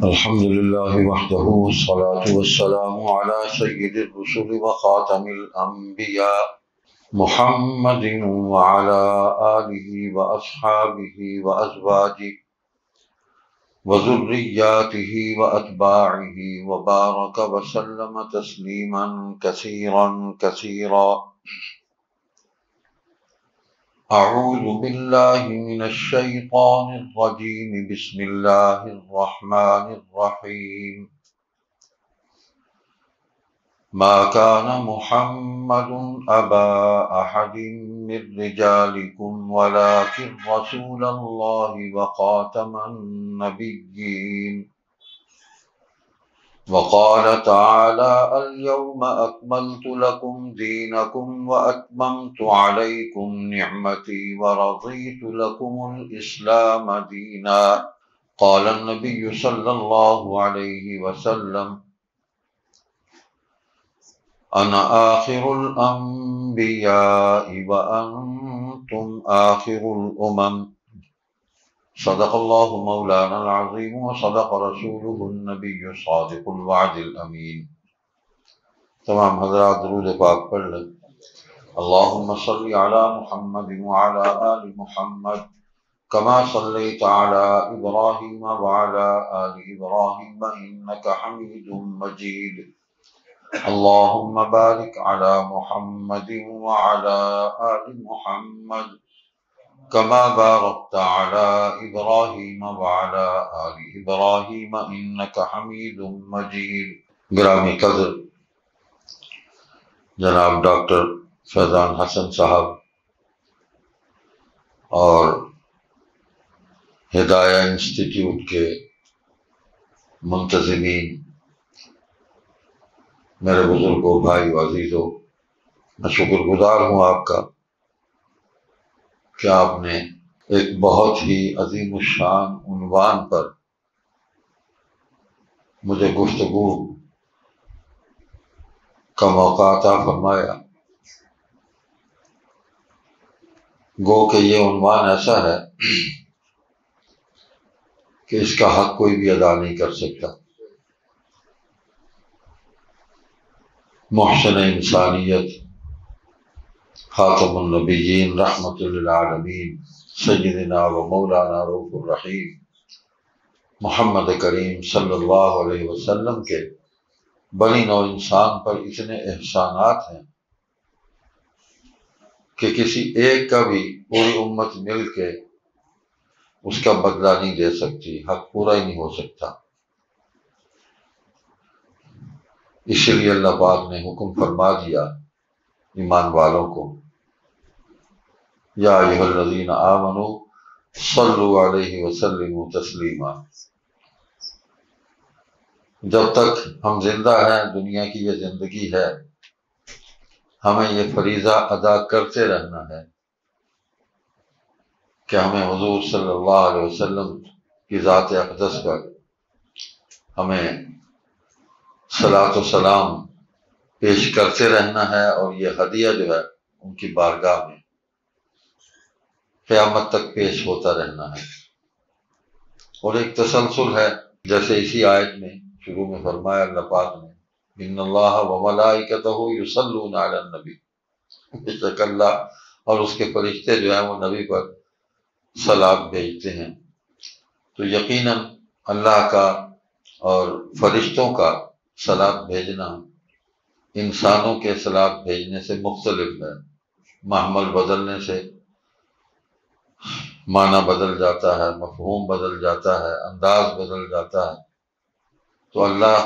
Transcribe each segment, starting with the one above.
الحمد لله وحده والصلاة والسلام على سيد الرسل وخاتم الأنبياء محمد وعلى آله وأصحابه وأزواجه وذرياته وأتباعه وبارك وسلم تسليما كثيرا كثيرا. أعوذ بالله من الشيطان الرجيم. بسم الله الرحمن الرحيم. ما كان محمد أبا أحد من رجالكم ولكن رسول الله وخاتم النبيين. وقال تعالى: اليوم أكملت لكم دينكم وأتممت عليكم نعمتي ورضيت لكم الإسلام دينا. قال النبي صلى الله عليه وسلم: أنا آخر الأنبياء وأنتم آخر الأمم. صدق الله مولانا العظيم وصدق رسوله النبي الصادق الوعد الأمين. تمام حضرات درود پاک پڑھ لیں. اللهم صل على محمد وعلى آل محمد كما صليت على إبراهيم وعلى آل إبراهيم إنك حميد مجيد. اللهم بارك على محمد وعلى آل محمد كما باركت على إبراهيم وعلى آل إبراهيم إنك حميد مجيد. گرامی قدر جناب ڈاکٹر فیضان حسن صاحب اور ہدایہ انسٹیٹیوٹ کے منتظمین، میرے بزرگوں، بھائی عزیزوں، میں شکر گزار ہوں آپ کا کہ آپ نے ایک بہت ہی عظیم الشان عنوان پر مجھے گفتگو کا موقع عطا فرمایا. گو کہ یہ عنوان ایسا ہے کہ اس کا حق کوئی بھی ادا نہیں کر سکتا. محسن انسانیت، خاتم النبیین، رحمت للعالمین، سیدنا و مولانا رؤوف الرحیم محمد کریم صلی اللہ علیہ وسلم کے بنی نوع انسان پر اتنے احسانات ہیں کہ کسی ایک کا بھی پوری امت مل کے اس کا بدلہ نہیں دے سکتی، حق پورا ہی نہیں ہو سکتا. اس لیے اللہ پاک نے حکم فرما دیا ایمان والوں کو: یا ایھا الذین آمنوا صلوا علیہ وسلموا تسلیما. جب تک ہم زندہ ہیں، دنیا کی یہ زندگی ہے، ہمیں یہ فریضہ ادا کرتے رہنا ہے کہ ہمیں حضور صلی اللہ علیہ وسلم کی ذات اقدس پر ہمیں صلاۃ و سلام پیش کرتے رہنا ہے، اور یہ ہدیہ جو ہے ان کی بارگاہ میں قیامت تک پیش ہوتا رہنا ہے. اور ایک تسلسل ہے، جیسے اسی آیت میں شروع میں فرمایا اللہ پاک نے: ان اللہ وملائکتہ یصلون علی النبی. بے شک اللہ اور اس کے فرشتے جو ہیں وہ نبی پر صلاۃ بھیجتے ہیں. تو یقیناً اللہ کا اور فرشتوں کا صلاۃ بھیجنا انسانوں کے صلاۃ بھیجنے سے مختلف ہے. محمل بدلنے سے معنی بدل جاتا ہے، مفہوم بدل جاتا ہے، انداز بدل جاتا ہے. تو اللہ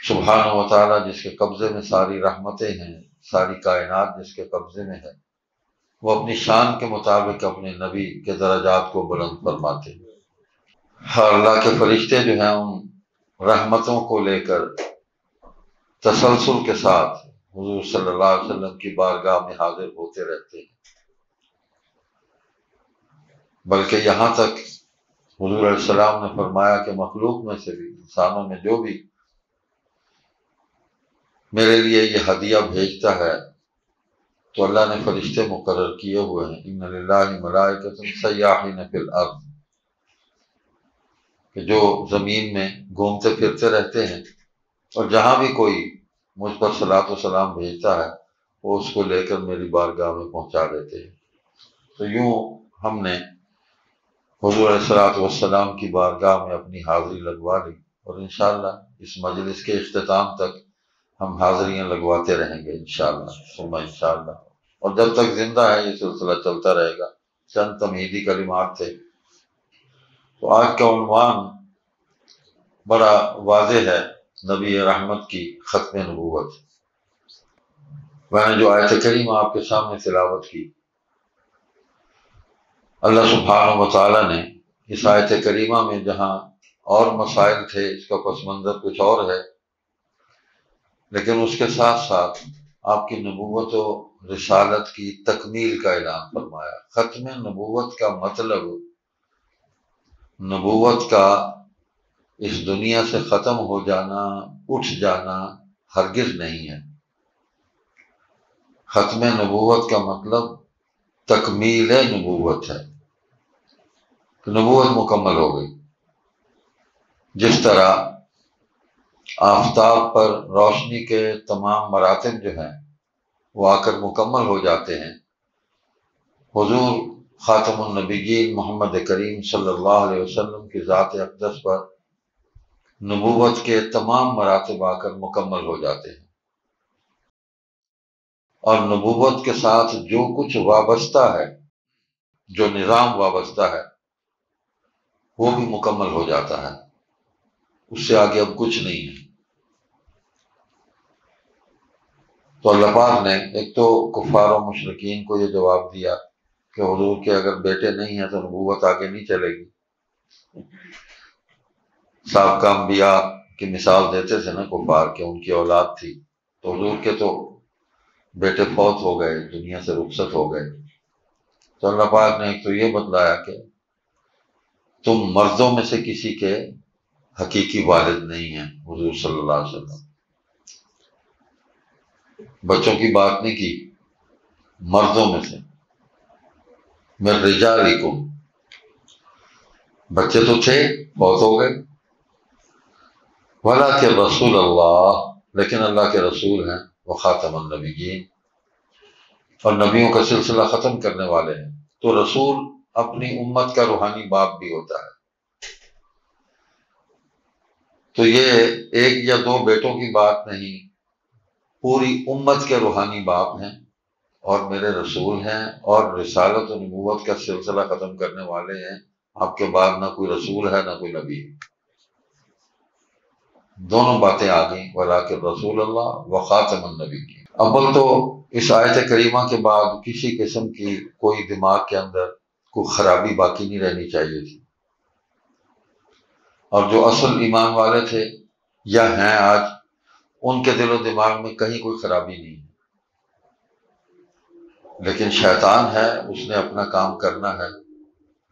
سبحانہ و تعالیٰ جس کے قبضے میں ساری رحمتیں ہیں، ساری کائنات جس کے قبضے میں ہے، وہ اپنی شان کے مطابق اپنے نبی کے درجات کو بلند فرماتے ہیں. اور اللہ کے فرشتے جو ہیں ان رحمتوں کو لے کر تسلسل کے ساتھ حضور صلی اللہ علیہ وسلم کی بارگاہ میں حاضر ہوتے رہتے ہیں. بلکہ یہاں تک حضور علیہ السلام نے فرمایا کہ مخلوق میں سے بھی، انسانوں میں جو بھی میرے لیے یہ ہدیہ بھیجتا ہے تو اللہ نے فرشتے مقرر کیے ہوئے ہیں: ان للہ ملائکۃ سیاحین فی الارض. کہ جو زمین میں گھومتے پھرتے رہتے ہیں اور جہاں بھی کوئی مجھ پر صلاۃ و سلام بھیجتا ہے وہ اس کو لے کر میری بارگاہ میں پہنچا دیتے ہیں۔ تو یوں ہم نے حضور علیہ الصلوۃ والسلام کی بارگاہ میں اپنی حاضری لگوا لی، اور انشاءاللہ اس مجلس کے اختتام تک ہم حاضریاں لگواتے رہیں گے انشاءاللہ ثم انشاءاللہ، اور جب تک زندہ ہے یہ سلسلہ چلتا رہے گا۔ چند تمہیدی کلمات تھے۔ تو آج کا عنوان بڑا واضح ہے، نبی رحمت کی ختم نبوت۔ میں نے جو آیت کریمہ آپ کے سامنے تلاوت کی، اللہ سبحانہ و تعالیٰ نے اس آیت کریمہ میں جہاں اور مسائل تھے، اس کا پس منظر کچھ اور ہے، لیکن اس کے ساتھ ساتھ آپ کی نبوت و رسالت کی تکمیل کا اعلان فرمایا۔ ختم نبوت کا مطلب نبوت کا اس دنیا سے ختم ہو جانا، اٹھ جانا ہرگز نہیں ہے۔ ختم نبوت کا مطلب تکمیل نبوت ہے، کہ نبوت مکمل ہو گئی۔ جس طرح آفتاب پر روشنی کے تمام مراتب جو ہیں وہ آ کر مکمل ہو جاتے ہیں، حضور خاتم النبیین محمد کریم صلی اللہ علیہ وسلم کی ذات اقدس پر نبوت کے تمام مراتب آ کر مکمل ہو جاتے ہیں، اور نبوت کے ساتھ جو کچھ وابستہ ہے، جو نظام وابستہ ہے، وہ بھی مکمل ہو جاتا ہے۔ اس سے آگے اب کچھ نہیں ہے۔ تو اللہ پاک نے ایک تو کفار و مشرکین کو یہ جواب دیا کہ حضور کے اگر بیٹے نہیں ہیں تو نبوت آگے نہیں چلے گی۔ سابقہ انبیاء کی مثال دیتے تھے نا کفار کے، ان کی اولاد تھی، تو حضور کے تو بیٹے فوت ہو گئے، دنیا سے رخصت ہو گئے۔ تو اللہ پاک نے ایک تو یہ بتلایا کہ تم مردوں میں سے کسی کے حقیقی والد نہیں ہیں، حضور صلی اللہ علیہ وسلم۔ بچوں کی بات نہیں کی، مردوں میں سے، من رجالکم، بچے تو تھے، فوت ہو گئے، ولکن رسول اللہ، لیکن اللہ کے رسول ہیں، وہ خاتم النبیین، اور نبیوں کا سلسلہ ختم کرنے والے ہیں۔ تو رسول اپنی امت کا روحانی باپ بھی ہوتا ہے۔ تو یہ ایک یا دو بیٹوں کی بات نہیں، پوری امت کے روحانی باپ ہیں اور میرے رسول ہیں، اور رسالت و نبوت کا سلسلہ ختم کرنے والے ہیں۔ آپ کے بعد نہ کوئی رسول ہے نہ کوئی نبی ہے۔ دونوں باتیں آ گئیں، ولیکن رسول اللہ و خاتم النبیین۔ اول تو اس آیت کریمہ کے بعد کسی قسم کی کوئی دماغ کے اندر کوئی خرابی باقی نہیں رہنی چاہیے تھی، اور جو اصل ایمان والے تھے یا ہیں آج، ان کے دل و دماغ میں کہیں کوئی خرابی نہیں ہے۔ لیکن شیطان ہے، اس نے اپنا کام کرنا ہے،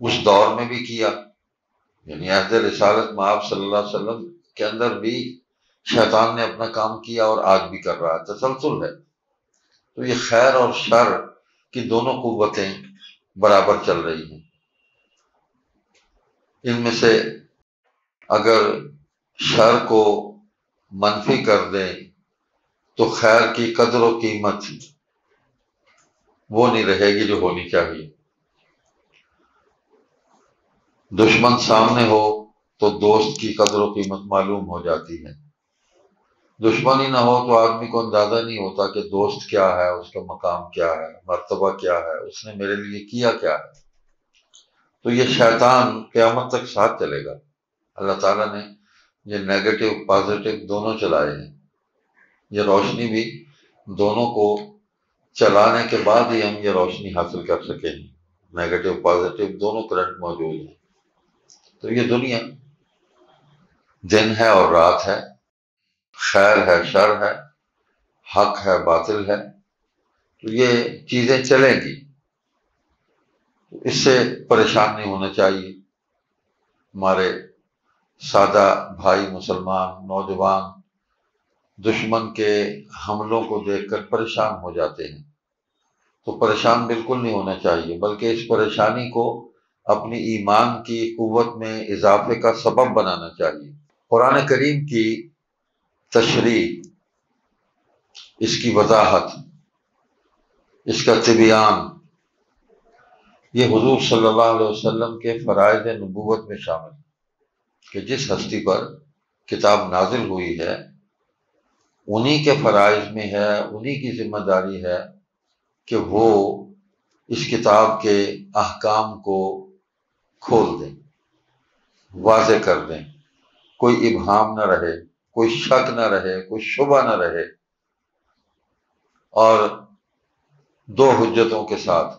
اس دور میں بھی کیا، یعنی عہد رسالت مآب صلی اللہ علیہ وسلم کے اندر بھی شیطان نے اپنا کام کیا، اور آج بھی کر رہا ہے، تسلسل ہے۔ تو یہ خیر اور شر کی دونوں قوتیں برابر چل رہی ہیں۔ ان میں سے اگر شر کو منفی کر دیں تو خیر کی قدر و قیمت وہ نہیں رہے گی جو ہونی چاہیے۔ دشمن سامنے ہو تو دوست کی قدر و قیمت معلوم ہو جاتی ہے، دشمن ہی نہ ہو تو آدمی کو اندازہ نہیں ہوتا کہ دوست کیا ہے، اس کا مقام کیا ہے، مرتبہ کیا ہے، اس نے میرے لیے کیا کیا ہے۔ تو یہ شیطان قیامت تک ساتھ چلے گا۔ اللہ تعالیٰ نے یہ نیگیٹو پازیٹو دونوں چلائے ہیں، یہ روشنی بھی دونوں کو چلانے کے بعد ہی ہم یہ روشنی حاصل کر سکیں گے۔ نیگیٹو پازیٹو دونوں کرنٹ موجود ہیں۔ تو یہ دنیا دن ہے اور رات ہے، خیر ہے شر ہے، حق ہے باطل ہے، تو یہ چیزیں چلیں گی، اس سے پریشان نہیں ہونا چاہیے۔ ہمارے سادہ بھائی مسلمان نوجوان دشمن کے حملوں کو دیکھ کر پریشان ہو جاتے ہیں، تو پریشان بالکل نہیں ہونا چاہیے، بلکہ اس پریشانی کو اپنی ایمان کی قوت میں اضافے کا سبب بنانا چاہیے۔ قرآن کریم کی تشریح، اس کی وضاحت، اس کا تبیان، یہ حضور صلی اللہ علیہ وسلم کے فرائض نبوت میں شامل ہے کہ جس ہستی پر کتاب نازل ہوئی ہے انہی کے فرائض میں ہے، انہی کی ذمہ داری ہے کہ وہ اس کتاب کے احکام کو کھول دیں، واضح کر دیں، کوئی ابہام نہ رہے، کوئی شک نہ رہے، کوئی شبہ نہ رہے، اور دو حجتوں کے ساتھ،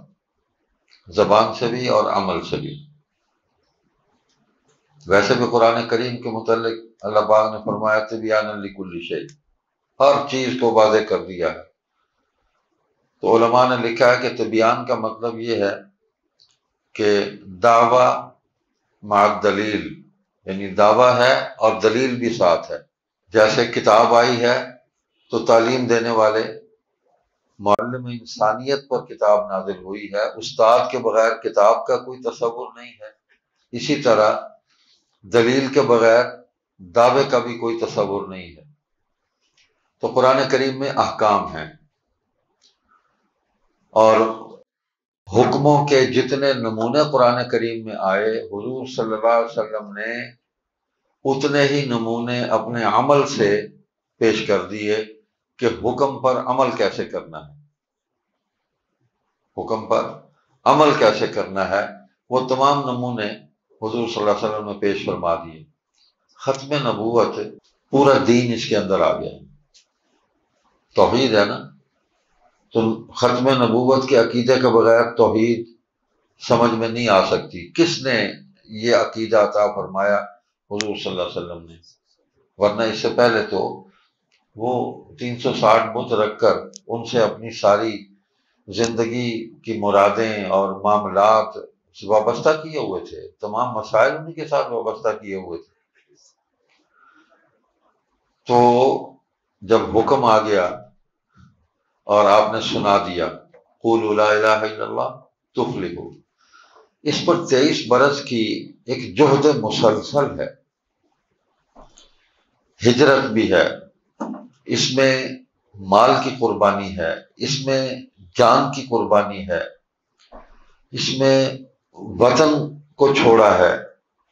زبان سے بھی اور عمل سے بھی۔ ویسے بھی قرآن کریم کے متعلق اللہ پاک نے فرمایا تبیانا لکل شیء، ہر چیز کو واضح کر دیا ہے۔ تو علماء نے لکھا ہے کہ تبیان کا مطلب یہ ہے کہ دعویٰ مع دلیل، یعنی دعویٰ ہے اور دلیل بھی ساتھ ہے۔ جیسے کتاب آئی ہے تو تعلیم دینے والے معلم انسانیت پر کتاب نازل ہوئی ہے، استاد کے بغیر کتاب کا کوئی تصور نہیں ہے، اسی طرح دلیل کے بغیر دعوے کا بھی کوئی تصور نہیں ہے۔ تو قرآن کریم میں احکام ہیں، اور حکموں کے جتنے نمونے قرآن کریم میں آئے حضور صلی اللہ علیہ وسلم نے اتنے ہی نمونے اپنے عمل سے پیش کر دیے کہ حکم پر عمل کیسے کرنا ہے، حکم پر عمل کیسے کرنا ہے، وہ تمام نمونے حضور صلی اللہ علیہ وسلم نے پیش فرما دیے۔ ختم نبوت، پورا دین اس کے اندر آ گیا، توحید ہے نا، تو ختم نبوت کے عقیدے کے بغیر توحید سمجھ میں نہیں آ سکتی۔ کس نے یہ عقیدہ عطا فرمایا؟ حضور صلی اللہ علیہ وسلم نے، ورنہ اس سے پہلے تو وہ 360 بت رکھ کر ان سے اپنی ساری زندگی کی مرادیں اور معاملات وابستہ کیے ہوئے تھے، تمام مسائل انہی کے ساتھ وابستہ کیے ہوئے تھے۔ تو جب حکم آ گیا اور آپ نے سنا دیا قولوا لا الہ الا اللہ تفلحوا، اس پر 23 برس کی ایک جہد مسلسل ہے، ہجرت بھی ہے، اس میں مال کی قربانی ہے، اس میں جان کی قربانی ہے، اس میں وطن کو چھوڑا ہے،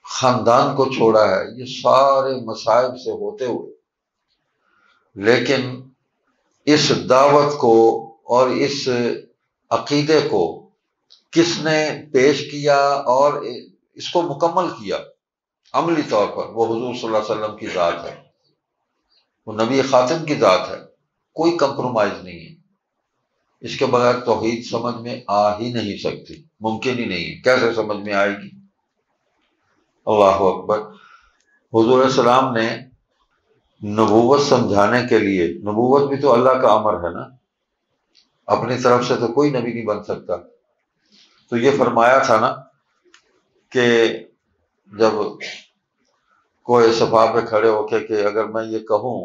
خاندان کو چھوڑا ہے، یہ سارے مصائب سے ہوتے ہوئے لیکن اس دعوت کو اور اس عقیدے کو کس نے پیش کیا اور اس کو مکمل کیا عملی طور پر؟ وہ حضور صلی اللہ علیہ وسلم کی ذات ہے، وہ نبی خاتم کی ذات ہے، کوئی کمپرومائز نہیں ہے۔ اس کے بغیر توحید سمجھ میں آ ہی نہیں سکتی، ممکن ہی نہیں ہے، کیسے سمجھ میں آئے گی؟ اللہ اکبر۔ حضور السلام نے نبوت سمجھانے کے لیے، نبوت بھی تو اللہ کا امر ہے نا، اپنی طرف سے تو کوئی نبی نہیں بن سکتا، تو یہ فرمایا تھا نا کہ جب کوئی صفا پہ کھڑے ہو کے کہ اگر میں یہ کہوں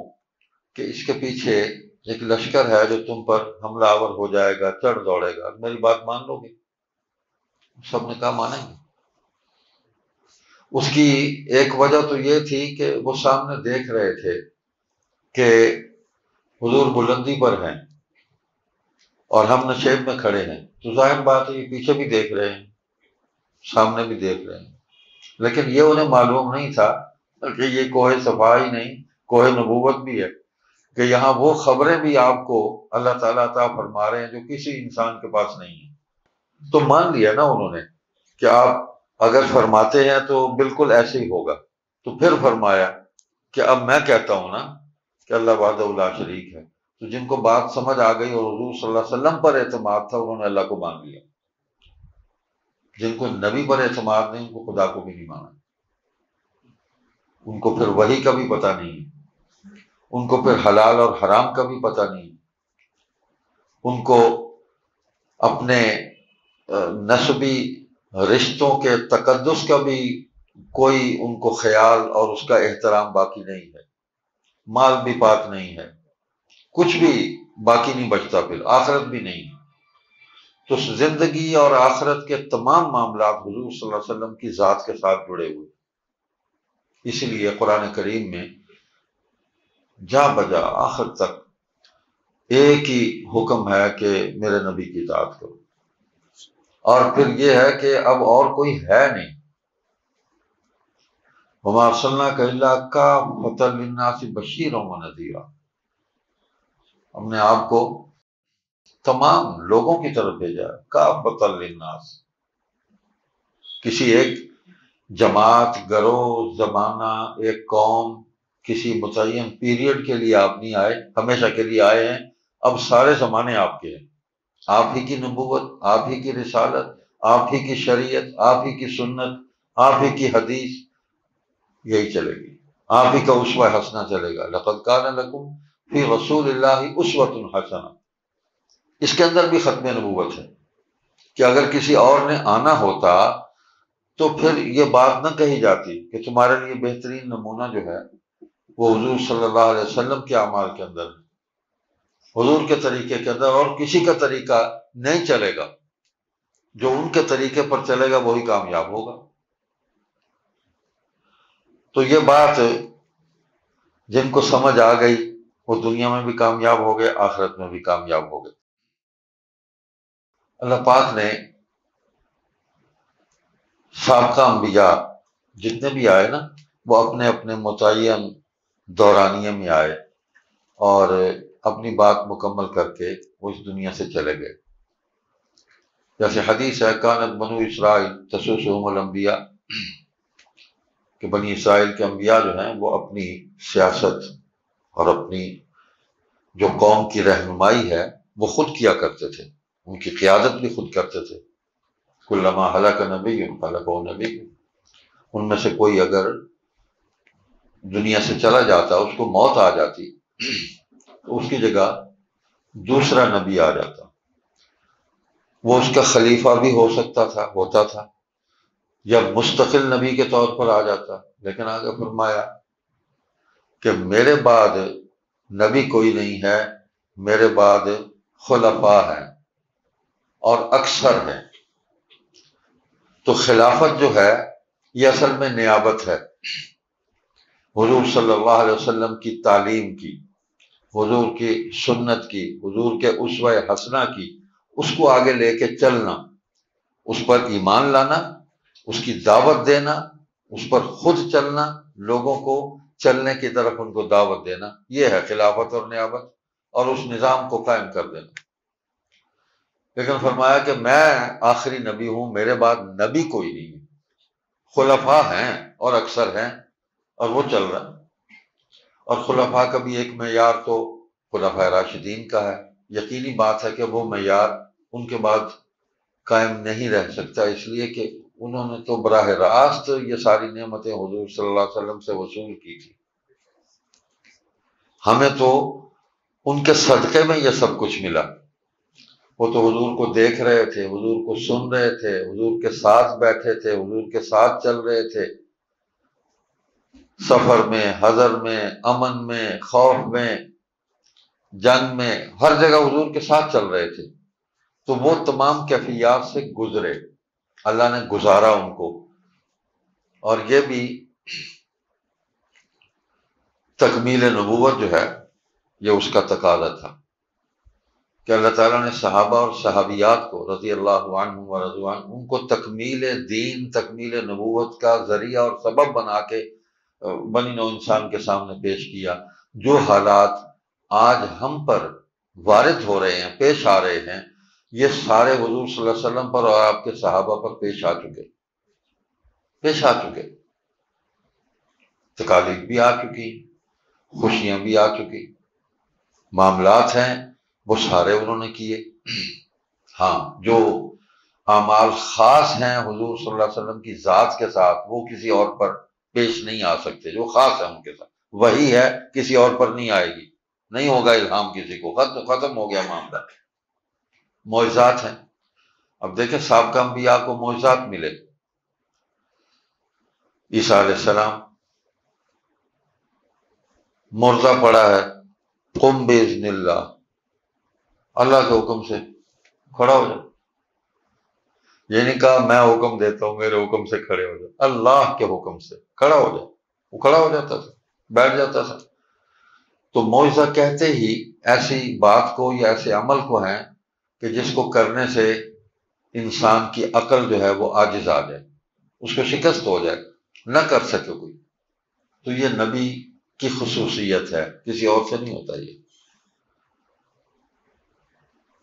کہ اس کے پیچھے ایک لشکر ہے جو تم پر حملہ آور ہو جائے گا، چڑھ دوڑے گا، میری بات مان لو گے؟ سب نے کہا مانیں گے۔ اس کی ایک وجہ تو یہ تھی کہ وہ سامنے دیکھ رہے تھے کہ حضور بلندی پر ہیں اور ہم نشیب میں کھڑے ہیں، تو ظاہر بات ہے یہ پیچھے بھی دیکھ رہے ہیں، سامنے بھی دیکھ رہے ہیں، لیکن یہ انہیں معلوم نہیں تھا کہ یہ کوہ صفا ہی نہیں، کوہ نبوت بھی ہے، کہ یہاں وہ خبریں بھی آپ کو اللہ تعالیٰ عطا فرما رہے ہیں جو کسی انسان کے پاس نہیں ہے۔ تو مان لیا نا انہوں نے کہ آپ اگر فرماتے ہیں تو بالکل ایسے ہی ہوگا۔ تو پھر فرمایا کہ اب میں کہتا ہوں نا کہ اللہ وحدہ لا شریک ہے، تو جن کو بات سمجھ آ گئی اور حضور صلی اللہ علیہ وسلم پر اعتماد تھا انہوں نے اللہ کو مان لیا، جن کو نبی پر اعتماد نہیں ان کو خدا کو بھی نہیں مانا، ان کو پھر وحی کا بھی پتہ نہیں، ان کو پھر حلال اور حرام کا بھی پتہ نہیں، ان کو اپنے نسبی رشتوں کے تقدس کا بھی کوئی ان کو خیال اور اس کا احترام باقی نہیں ہے، مال بھی پاک نہیں ہے، کچھ بھی باقی نہیں بچتا، پھر آخرت بھی نہیں۔ تو زندگی اور آخرت کے تمام معاملات حضور صلی اللہ علیہ وسلم کی ذات کے ساتھ جڑے ہوئے. اسی لیے قرآن کریم میں جا بجا آخر تک ایک ہی حکم ہے کہ میرے نبی کی اطاعت کرو، اور پھر یہ ہے کہ اب اور کوئی ہے نہیں. وما ارسلناک الا کافۃ للناس بشیرا ونذیرا، ہم نے آپ کو تمام لوگوں کی طرف بھیجا ہے. کافۃ للناس، کسی ایک جماعت، گروہ، زمانہ، ایک قوم، کسی متعین پیریڈ کے لیے آپ نہیں آئے، ہمیشہ کے لیے آئے ہیں. اب سارے زمانے آپ کے ہیں. آپ ہی کی نبوت، آپ ہی کی رسالت، آپ ہی کی شریعت، آپ ہی کی سنت، آپ ہی کی حدیث، یہی چلے گی. آپ ہی کا اسوہ حسنہ چلے گا. لقد کان لکم فی رسول اللہ اسوۃ حسنہ. اس کے اندر بھی ختم نبوت ہے کہ اگر کسی اور نے آنا ہوتا تو پھر یہ بات نہ کہی جاتی کہ تمہارے لیے بہترین نمونہ جو ہے وہ حضور صلی اللہ علیہ وسلم کے اعمال کے اندر ہے، حضور کے طریقے کے اندر، اور کسی کا طریقہ نہیں چلے گا. جو ان کے طریقے پر چلے گا وہی کامیاب ہوگا. تو یہ بات جن کو سمجھ آ گئی وہ دنیا میں بھی کامیاب ہو گئے، آخرت میں بھی کامیاب ہو گئے. اللہ پاک نے سابقہ انبیاء جتنے بھی آئے نا، وہ اپنے اپنے متعین دورانیے میں آئے اور اپنی بات مکمل کر کے وہ اس دنیا سے چلے گئے. جیسے حدیث ہے کانت بنو اسرائیل تسوسہم الانبیاء، کہ بنی اسرائیل کے انبیاء جو ہیں وہ اپنی سیاست اور اپنی جو قوم کی رہنمائی ہے وہ خود کیا کرتے تھے، ان کی قیادت بھی خود کرتے تھے. کلما ہلک نبی خلفہ نبی، ان میں سے کوئی اگر دنیا سے چلا جاتا، اس کو موت آ جاتی، تو اس کی جگہ دوسرا نبی آ جاتا. وہ اس کا خلیفہ بھی ہو سکتا تھا، ہوتا تھا، یا مستقل نبی کے طور پر آ جاتا. لیکن آگے فرمایا کہ میرے بعد نبی کوئی نہیں ہے، میرے بعد خلفاء ہیں اور اکثر ہیں. تو خلافت جو ہے یہ اصل میں نیابت ہے حضور صلی اللہ علیہ وسلم کی تعلیم کی، حضور کی سنت کی، حضور کے اسوہ حسنہ کی. اس کو آگے لے کے چلنا، اس پر ایمان لانا، اس کی دعوت دینا، اس پر خود چلنا، لوگوں کو چلنے کی طرف ان کو دعوت دینا، یہ ہے خلافت اور نیابت، اور اس نظام کو قائم کر دینا. لیکن فرمایا کہ میں آخری نبی ہوں، میرے بعد نبی کوئی نہیں ہے، خلفاء ہیں اور اکثر ہیں، اور وہ چل رہا ہے. اور خلفاء کا بھی ایک معیار تو خلفاء راشدین کا ہے. یقینی بات ہے کہ وہ معیار ان کے بعد قائم نہیں رہ سکتا، اس لیے کہ انہوں نے تو براہ راست یہ ساری نعمتیں حضور صلی اللہ علیہ وسلم سے وصول کی تھی. ہمیں تو ان کے صدقے میں یہ سب کچھ ملا. وہ تو حضور کو دیکھ رہے تھے، حضور کو سن رہے تھے، حضور کے ساتھ بیٹھے تھے، حضور کے ساتھ چل رہے تھے، سفر میں، حضر میں، امن میں، خوف میں، جنگ میں، ہر جگہ حضور کے ساتھ چل رہے تھے. تو وہ تمام کیفیات سے گزرے، اللہ نے گزارا ان کو. اور یہ بھی تکمیل نبوت جو ہے یہ اس کا تقاضا تھا کہ اللہ تعالیٰ نے صحابہ اور صحابیات کو رضی اللہ عنہم و رضوا عنہم، ان کو تکمیل دین، تکمیل نبوت کا ذریعہ اور سبب بنا کے بنی نوع انسان کے سامنے پیش کیا. جو حالات آج ہم پر وارد ہو رہے ہیں، پیش آ رہے ہیں، یہ سارے حضور صلی اللہ علیہ وسلم پر اور آپ کے صحابہ پر پیش آ چکے. تکالیف بھی آ چکی، خوشیاں بھی آ چکی، معاملات ہیں وہ سارے انہوں نے کیے. ہاں، جو اعمال خاص ہیں حضور صلی اللہ علیہ وسلم کی ذات کے ساتھ وہ کسی اور پر پیش نہیں آ سکتے، جو خاص ہے ان کے ساتھ وہی ہے، کسی اور پر نہیں آئے گی، نہیں ہوگا الہام کسی کو، ختم ہو گیا معاملہ. معجزات ہیں. اب دیکھیں سابقہ انبیاء کو معجزات ملے. عیسیٰ علیہ السلام مردہ پڑا ہے، قم باذن اللہ، اللہ کے حکم سے کھڑا ہو جائے. یہ نہیں کہا میں حکم دیتا ہوں میرے حکم سے کھڑے ہو جاؤ، اللہ کے حکم سے کھڑا ہو جاؤ، وہ کھڑا ہو جاتا تھا، بیٹھ جاتا تھا۔ تو معجزہ کہتے ہی ایسی بات کو یا ایسے عمل کو ہیں کہ جس کو کرنے سے انسان کی عقل جو ہے وہ عاجز آ جائے، اس کو شکست ہو جائے، نہ کر سکے کوئی۔ تو یہ نبی کی خصوصیت ہے، کسی اور سے نہیں ہوتا۔ یہ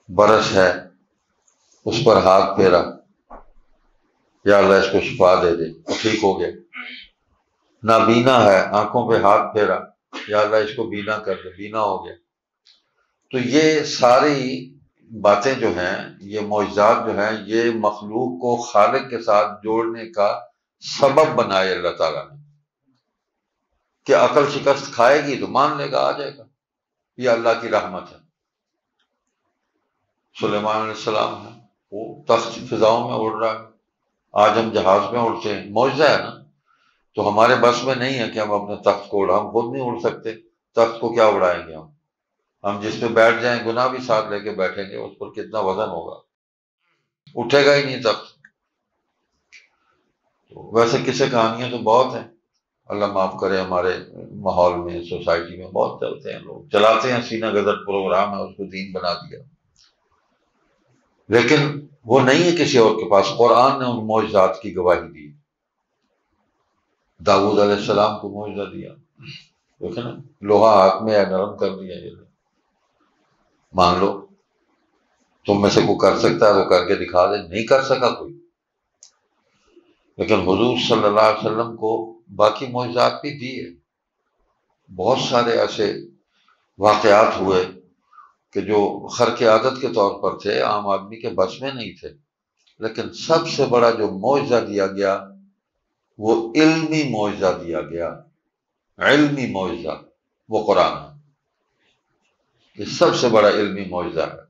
برس ہے، اس پر ہاتھ پھیرا، یا اللہ اس کو شفا دے دے، وہ ٹھیک ہو گیا۔ نابینا ہے، آنکھوں پہ ہاتھ پھیرا، یا اللہ اس کو بینا کر دے، بینا ہو گیا۔ تو یہ ساری باتیں جو ہیں، یہ معجزات جو ہیں، یہ مخلوق کو خالق کے ساتھ جوڑنے کا سبب بنائے اللہ تعالیٰ نے، کہ عقل شکست کھائے گی تو مان لے گا، آ جائے گا۔ یہ اللہ کی رحمت ہے۔ سلیمان علیہ السلام ہے، وہ تخت فضاؤں میں اڑ رہا ہے، آج ہم جہاز میں اڑتے ہیں، معجزہ ہے نا۔ تو ہمارے بس میں نہیں ہے کہ ہم اپنے تخت کو ہم خود نہیں اڑ سکتے، تخت کو کیا اڑائیں گے ہم جس پہ بیٹھ جائیں گناہ بھی ساتھ لے کے بیٹھیں گے، اس پر کتنا وزن ہوگا، اٹھے گا ہی نہیں تخت۔ ویسے قصے کہانیاں تو بہت ہیں، اللہ معاف کرے، ہمارے ماحول میں، سوسائٹی میں بہت چلتے ہیں، لوگ چلاتے ہیں، سینہ گدر پروگرام ہے، اس کو دین بنا دیا۔ لیکن وہ نہیں ہے کسی اور کے پاس۔ قرآن نے ان معجزات کی گواہی دی۔ داؤد علیہ السلام کو معجزہ دیا، دیکھیں نا، لوہا ہاتھ میں ہے، نرم کر دیا، یہ مان لو۔ تم میں سے کوئی کر سکتا ہے تو کر کے دکھا دے، نہیں کر سکا کوئی۔ لیکن حضور صلی اللہ علیہ وسلم کو باقی معجزات بھی دیے، بہت سارے ایسے واقعات ہوئے کہ جو خرق عادت کے طور پر تھے، عام آدمی کے بس میں نہیں تھے۔ لیکن سب سے بڑا جو معجزہ دیا گیا وہ علمی معجزہ دیا گیا، علمی معجزہ، وہ قرآن ہے۔ یہ سب سے بڑا علمی معجزہ ہے۔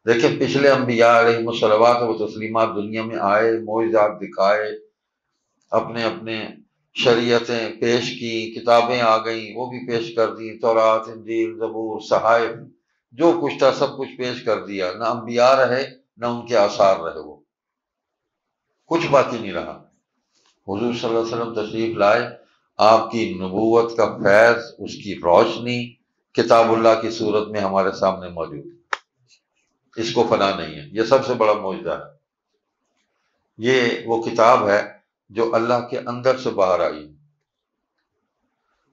دیکھیں پچھلے انبیاء علیہم الصلوات و تسلیمات دنیا میں آئے، معجزات دکھائے، اپنے اپنے شریعتیں پیش کی، کتابیں آ گئیں وہ بھی پیش کر دی، تورات، انجیل، زبور، صحائف، جو کچھ تھا سب کچھ پیش کر دیا۔ نہ انبیاء رہے نہ ان کے آثار رہے، وہ کچھ باقی نہیں رہا۔ حضور صلی اللہ علیہ وسلم تشریف لائے، آپ کی نبوت کا فیض، اس کی روشنی کتاب اللہ کی صورت میں ہمارے سامنے موجود ہے، اس کو فنا نہیں ہے۔ یہ سب سے بڑا معجزہ ہے۔ یہ وہ کتاب ہے جو اللہ کے اندر سے باہر آئی۔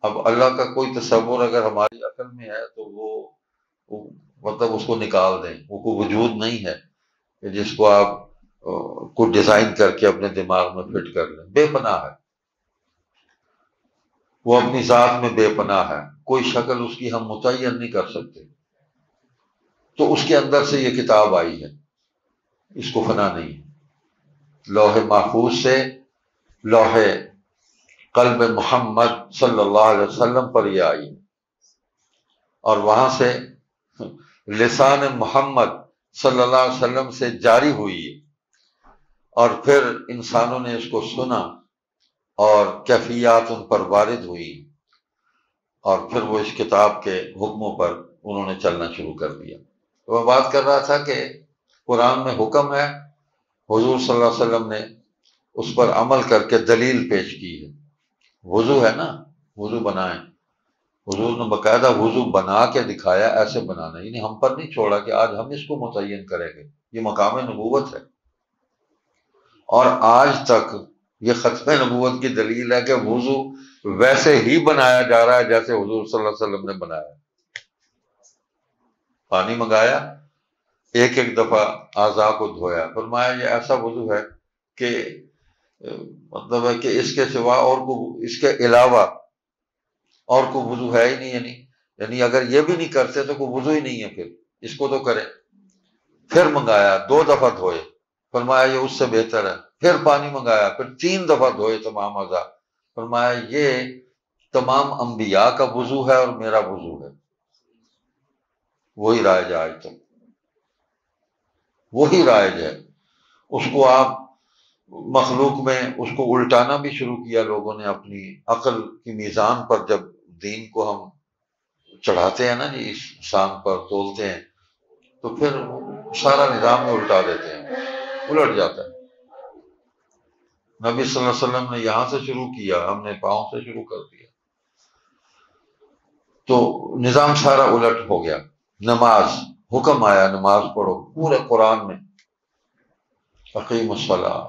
اب اللہ کا کوئی تصور اگر ہماری عقل میں ہے تو وہ مطلب اس کو نکال دیں، وہ کوئی وجود نہیں ہے کہ جس کو آپ کو ڈیزائن کر کے اپنے دماغ میں فٹ کر لیں۔ بے پناہ ہے، وہ اپنی ذات میں بے پناہ ہے، کوئی شکل اس کی ہم متعین نہیں کر سکتے۔ تو اس کے اندر سے یہ کتاب آئی ہے، اس کو فنا نہیں ہے۔ لوح محفوظ سے لوح قلب محمد صلی اللہ علیہ وسلم پر یہ آئی، اور وہاں سے لسان محمد صلی اللہ علیہ وسلم سے جاری ہوئی، اور پھر انسانوں نے اس کو سنا اور کیفیات ان پر وارد ہوئی، اور پھر وہ اس کتاب کے حکموں پر انہوں نے چلنا شروع کر دیا۔ تو میں بات کر رہا تھا کہ قرآن میں حکم ہے، حضور صلی اللہ علیہ وسلم نے اس پر عمل کر کے دلیل پیش کی ہے۔ وضو ہے نا، وضو بنائیں، حضور نے باقاعدہ وضو بنا کے دکھایا، ایسے بنانا، یعنی ہم پر نہیں چھوڑا کہ آج ہم اس کو متعین کریں گے۔ یہ مقام نبوت ہے، اور آج تک یہ ختم نبوت کی دلیل ہے کہ وضو ویسے ہی بنایا جا رہا ہے جیسے حضور صلی اللہ علیہ وسلم نے بنایا۔ پانی منگایا، ایک ایک دفعہ اعضاء کو دھویا، فرمایا یہ ایسا وضو ہے کہ مطلب ہے کہ اس کے سوا اور کو، اس کے علاوہ اور کوئی وضو ہے ہی نہیں، یعنی اگر یہ بھی نہیں کرتے تو کوئی وضو ہی نہیں ہے، پھر اس کو تو کریں۔ پھر منگایا، 2 دفعہ دھوئے، فرمایا یہ اس سے بہتر ہے۔ پھر پانی منگایا، پھر 3 دفعہ دھوئے تمام اعضاء، فرمایا یہ تمام انبیاء کا وضو ہے اور میرا وضو ہے، وہی رائج ہے آج تک، وہی رائج ہے۔ اس کو آپ مخلوق میں اس کو الٹانا بھی شروع کیا لوگوں نے، اپنی عقل کی میزان پر جب دین کو ہم چڑھاتے ہیں نا جی، اس شان پر تولتے ہیں، تو پھر سارا نظام میں الٹا دیتے ہیں، الٹ جاتا ہے۔ نبی صلی اللہ علیہ وسلم نے یہاں سے شروع کیا، ہم نے پاؤں سے شروع کر دیا، تو نظام سارا الٹ ہو گیا۔ نماز، حکم آیا نماز پڑھو پورے قرآن میں، اقیموا الصلاۃ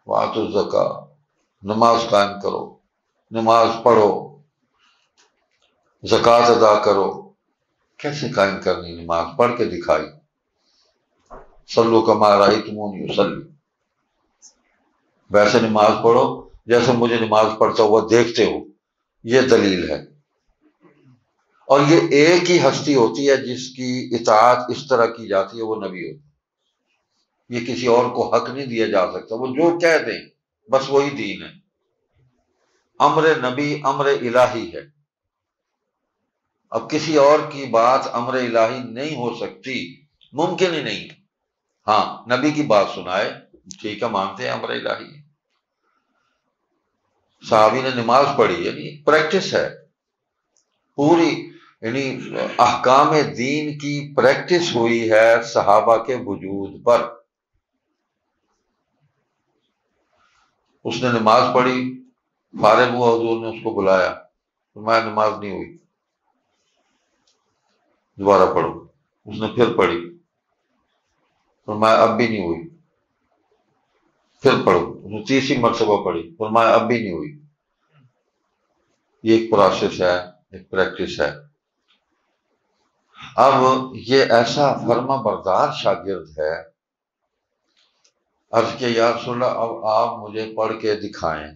وآتوا الزکاۃ، نماز قائم کرو، نماز پڑھو، زکوٰۃ ادا کرو۔ کیسے قائم کرنی؟ نماز پڑھ کے دکھائی، صلوا کما رأیتمونی اصلی، ویسے نماز پڑھو جیسے مجھے نماز پڑھتا ہوا دیکھتے ہو۔ یہ دلیل ہے۔ اور یہ ایک ہی ہستی ہوتی ہے جس کی اطاعت اس طرح کی جاتی ہے، وہ نبی ہوتی ہے۔ یہ کسی اور کو حق نہیں دیا جا سکتا، وہ جو کہہ دیں بس وہی دین ہے۔ امر نبی امر الہی ہے، اب کسی اور کی بات امر الہی نہیں ہو سکتی، ممکن ہی نہیں۔ ہاں نبی کی بات سنائے، ٹھیک ہے، مانتے ہیں امر الہی ہے۔ صحابی نے نماز پڑھی، یعنی پریکٹس ہے پوری، یعنی احکام دین کی پریکٹس ہوئی ہے صحابہ کے وجود پر۔ اس نے نماز پڑھی، فارغ ہوا، حضور نے اس کو بلایا، فرمایا نماز نہیں ہوئی، دوبارہ پڑھو۔ اس نے پھر پڑھی، فرمایا اب بھی نہیں ہوئی، پھر پڑھو۔ اس نے تیسری مرتبہ پڑھی، فرمایا اب بھی نہیں ہوئی۔ یہ ایک پروسیس ہے، ایک پریکٹس ہے۔ اب یہ ایسا فرما بردار شاگرد ہے، عرض کہ یا رسول اللہ اب آپ مجھے پڑھ کے دکھائیں،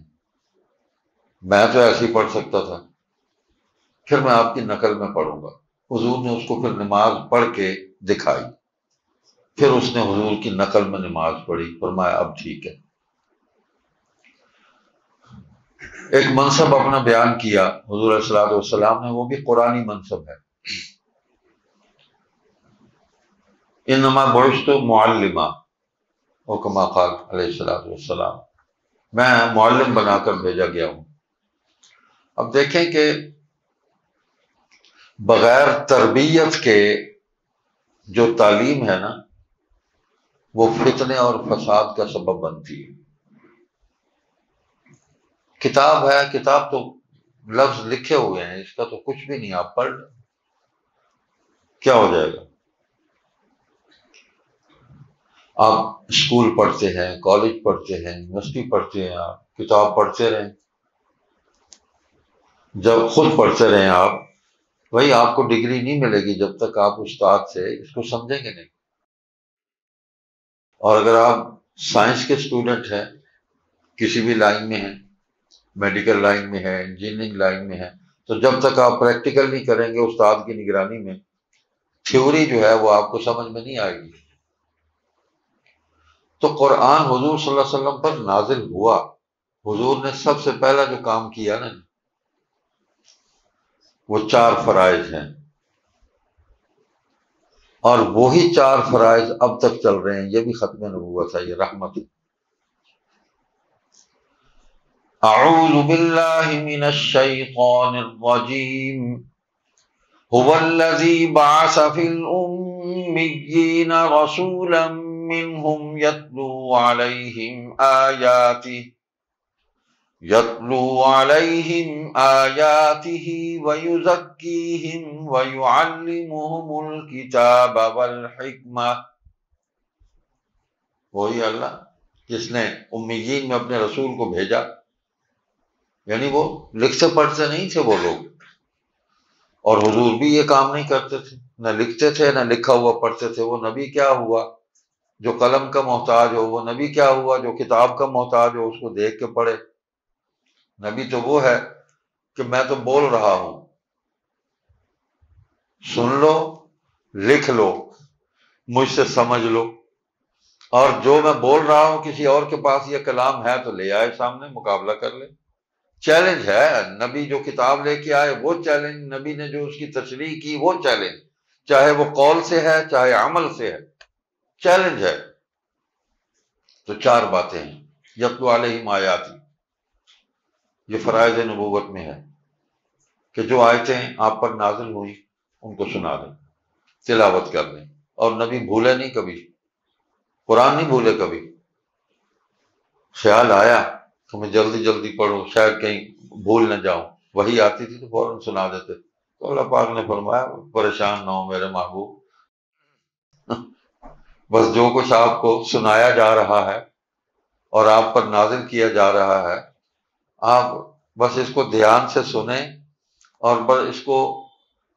میں تو ایسے ہی پڑھ سکتا تھا، پھر میں آپ کی نقل میں پڑھوں گا۔ حضور نے اس کو پھر نماز پڑھ کے دکھائی، پھر اس نے حضور کی نقل میں نماز پڑھی، فرمایا اب ٹھیک ہے۔ ایک منصب اپنا بیان کیا حضور علیہ الصلوۃ والسلام نے، وہ بھی قرآنی منصب ہے، انما بعثت معلما، او کما قال علیہ الصلوۃ والسلام، میں معلم بنا کر بھیجا گیا ہوں۔ اب دیکھیں کہ بغیر تربیت کے جو تعلیم ہے نا، وہ فتنے اور فساد کا سبب بنتی ہے۔ کتاب ہے، کتاب تو لفظ لکھے ہوئے ہیں، اس کا تو کچھ بھی نہیں، آپ پڑھ لیں کیا ہو جائے گا۔ آپ اسکول پڑھتے ہیں، کالج پڑھتے ہیں، یونیورسٹی پڑھتے ہیں، آپ کتاب پڑھتے رہیں، جب خود پڑھتے رہیں آپ، وہی آپ کو ڈگری نہیں ملے گی جب تک آپ استاد سے اس کو سمجھیں گے نہیں۔ اور اگر آپ سائنس کے اسٹوڈنٹ ہیں، کسی بھی لائن میں ہیں، میڈیکل لائن میں ہے، انجینئرنگ لائن میں ہے، تو جب تک آپ پریکٹیکل نہیں کریں گے استاد کی نگرانی میں، تھیوری جو ہے وہ آپ کو سمجھ میں نہیں آئے گی۔ تو قرآن حضور صلی اللہ علیہ وسلم پر نازل ہوا، حضور نے سب سے پہلا جو کام کیا نا، وہ 4 فرائض ہیں، اور وہی 4 فرائض اب تک چل رہے ہیں۔ یہ بھی ختم نبوت ہے، یہ رحمت ہے۔ اعوذ باللہ من الشیطان الرجیم، هو الذی بعث فی الأمیین رسولا منهم یتلو علیہم آیاتہ ویزکیہم ویعلمہم الکتاب والحکمہ۔ وہی اللہ جس نے امیین میں اپنے رسول کو بھیجا، یعنی وہ لکھتے پڑھتے نہیں تھے وہ لوگ، اور حضور بھی یہ کام نہیں کرتے تھے، نہ لکھتے تھے نہ لکھا ہوا پڑھتے تھے۔ وہ نبی کیا ہوا جو قلم کا محتاج ہو، وہ نبی کیا ہوا جو کتاب کا محتاج ہو، اس کو دیکھ کے پڑھے۔ نبی تو وہ ہے کہ میں تو بول رہا ہوں، سن لو، لکھ لو، مجھ سے سمجھ لو، اور جو میں بول رہا ہوں کسی اور کے پاس یہ کلام ہے تو لے آئے سامنے، مقابلہ کر لے۔ چیلنج ہے، نبی جو کتاب لے کے آئے وہ چیلنج، نبی نے جو اس کی تشریح کی وہ چیلنج، چاہے وہ قول سے ہے چاہے عمل سے ہے، چیلنج ہے۔ تو 4 باتیں ہیں، یتلو علیہم آیاتی، یہ فرائض نبوت میں ہے کہ جو آیتیں آپ پر نازل ہوئی ان کو سنا دیں، تلاوت کر دیں، اور نبی بھولے نہیں کبھی، قرآن نہیں بھولے کبھی۔ خیال آیا تو میں جلدی جلدی پڑھوں، شاید کہیں بھول نہ جاؤں، وہی آتی تھی تو فوراً سنا دیتے۔ تو اللہ پاک نے فرمایا پریشان نہ ہو میرے محبوب، بس جو کچھ آپ کو سنایا جا رہا ہے اور آپ پر نازل کیا جا رہا ہے، آپ بس اس کو دھیان سے سنیں، اور بس اس کو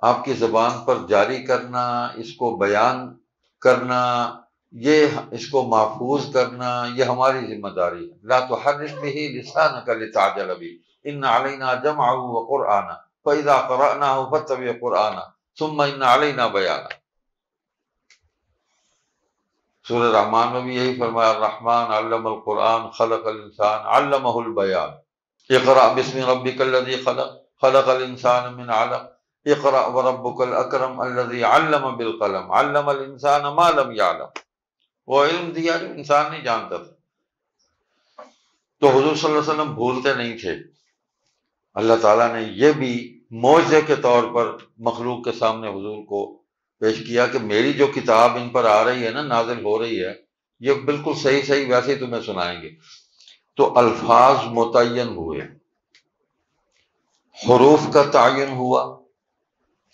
آپ کی زبان پر جاری کرنا، اس کو بیان کرنا، یہ اس کو محفوظ کرنا، یہ ہماری ذمہ داری ہے۔ لا تحرک به لسانک لتعجل به ان علینا جمعه وقرآنہ فاذا قرأناه فاتبع قرآنہ ثم ان علینا بیانہ۔ سورہ رحمان میں بھی یہی فرمایا، الرحمن علم القرآن خلق الانسان علمہ البیان، اقرأ باسم ربک الذی خلق خلق الانسان من علق اقرأ وربک الاکرم الذی علم بالقلم علم الانسان ما لم یعلم۔ وہ علم دیا جو انسان نہیں جانتا تھا۔ تو حضور صلی اللہ علیہ وسلم بھولتے نہیں تھے۔ اللہ تعالیٰ نے یہ بھی معجزے کے طور پر مخلوق کے سامنے حضور کو پیش کیا کہ میری جو کتاب ان پر آ رہی ہے نا، نازل ہو رہی ہے، یہ بالکل صحیح صحیح ویسے ہی تمہیں سنائیں گے۔ تو الفاظ متعین ہوئے، حروف کا تعین ہوا،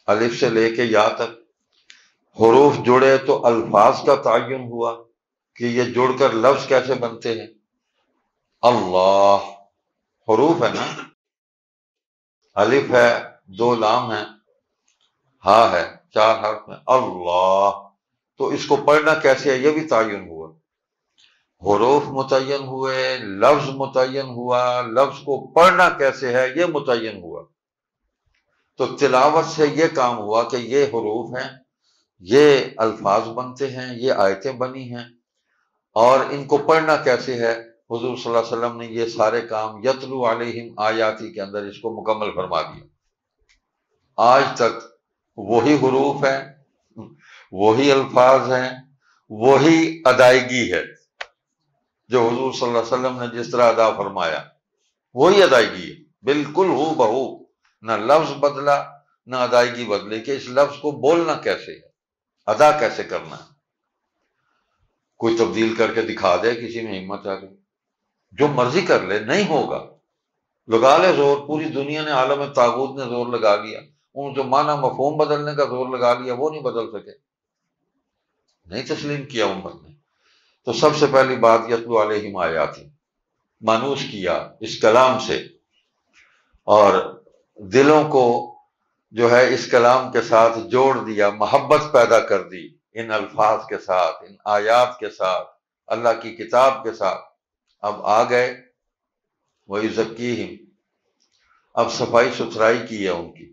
الف سے لے کے یا تک حروف جڑے تو الفاظ کا تعین ہوا کہ یہ جڑ کر لفظ کیسے بنتے ہیں۔ اللہ حروف ہے نا، الف ہے، دو لام ہے، ہا ہے، چار حرف ہیں، اللہ، تو اس کو پڑھنا کیسے ہے یہ بھی تعین ہوا۔ حروف متعین ہوئے، لفظ متعین ہوا، لفظ کو پڑھنا کیسے ہے یہ متعین ہوا۔ تو تلاوت سے یہ کام ہوا کہ یہ حروف ہیں، یہ الفاظ بنتے ہیں، یہ آیتیں بنی ہیں، اور ان کو پڑھنا کیسے ہے، حضور صلی اللہ علیہ وسلم نے یہ سارے کام یتلو علیہم آیاتی کے اندر اس کو مکمل فرما دیا۔ آج تک وہی حروف ہیں، وہی الفاظ ہیں، وہی ادائیگی ہے جو حضور صلی اللہ علیہ وسلم نے جس طرح ادا فرمایا، وہی ادائیگی ہے، بالکل ہو بہو، نہ لفظ بدلا نہ ادائیگی بدلی، کہ اس لفظ کو بولنا کیسے ہے، ادا کیسے کرنا ہے۔ کوئی تبدیل کر کے دکھا دے، کسی میں ہمت آ گئی، جو مرضی کر لے، نہیں ہوگا، لگا لے زور، پوری دنیا نے، عالم طاغوت نے زور لگا لیا، ان جو معنی مفہوم بدلنے کا زور لگا لیا، وہ نہیں بدل سکے، نہیں تسلیم کیا امت نے۔ تو سب سے پہلی بات یتلو علیہم آیاتی، مانوس کیا اس کلام سے، اور دلوں کو جو ہے اس کلام کے ساتھ جوڑ دیا، محبت پیدا کر دی ان الفاظ کے ساتھ، ان آیات کے ساتھ، اللہ کی کتاب کے ساتھ۔ اب آ گئے وَيُزَكِّيهِمْ، اب صفائی ستھرائی کی ہے ان کی،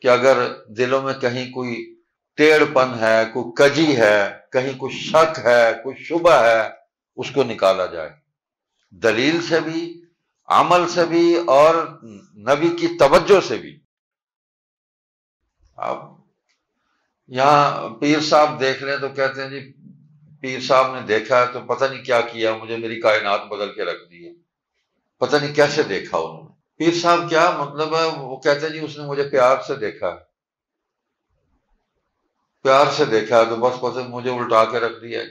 کہ اگر دلوں میں کہیں کوئی ٹیڑھ پن ہے، کوئی کجی ہے، کہیں کوئی شک ہے، کوئی شبہ ہے، اس کو نکالا جائے، دلیل سے بھی، عمل سے بھی، اور نبی کی توجہ سے بھی۔ اب یہاں پیر صاحب دیکھ لیں تو کہتے ہیں جی پیر صاحب نے دیکھا ہے تو پتہ نہیں کیا کیا، مجھے میری کائنات بدل کے رکھ دی ہے، پتہ نہیں کیسے دیکھا انہوں نے۔ پیر صاحب کیا مطلب ہے، وہ کہتے ہیں جی اس نے مجھے پیار سے دیکھا ہے، پیار سے دیکھا ہے تو بس پتہ مجھے الٹا کے رکھ دیا ہے،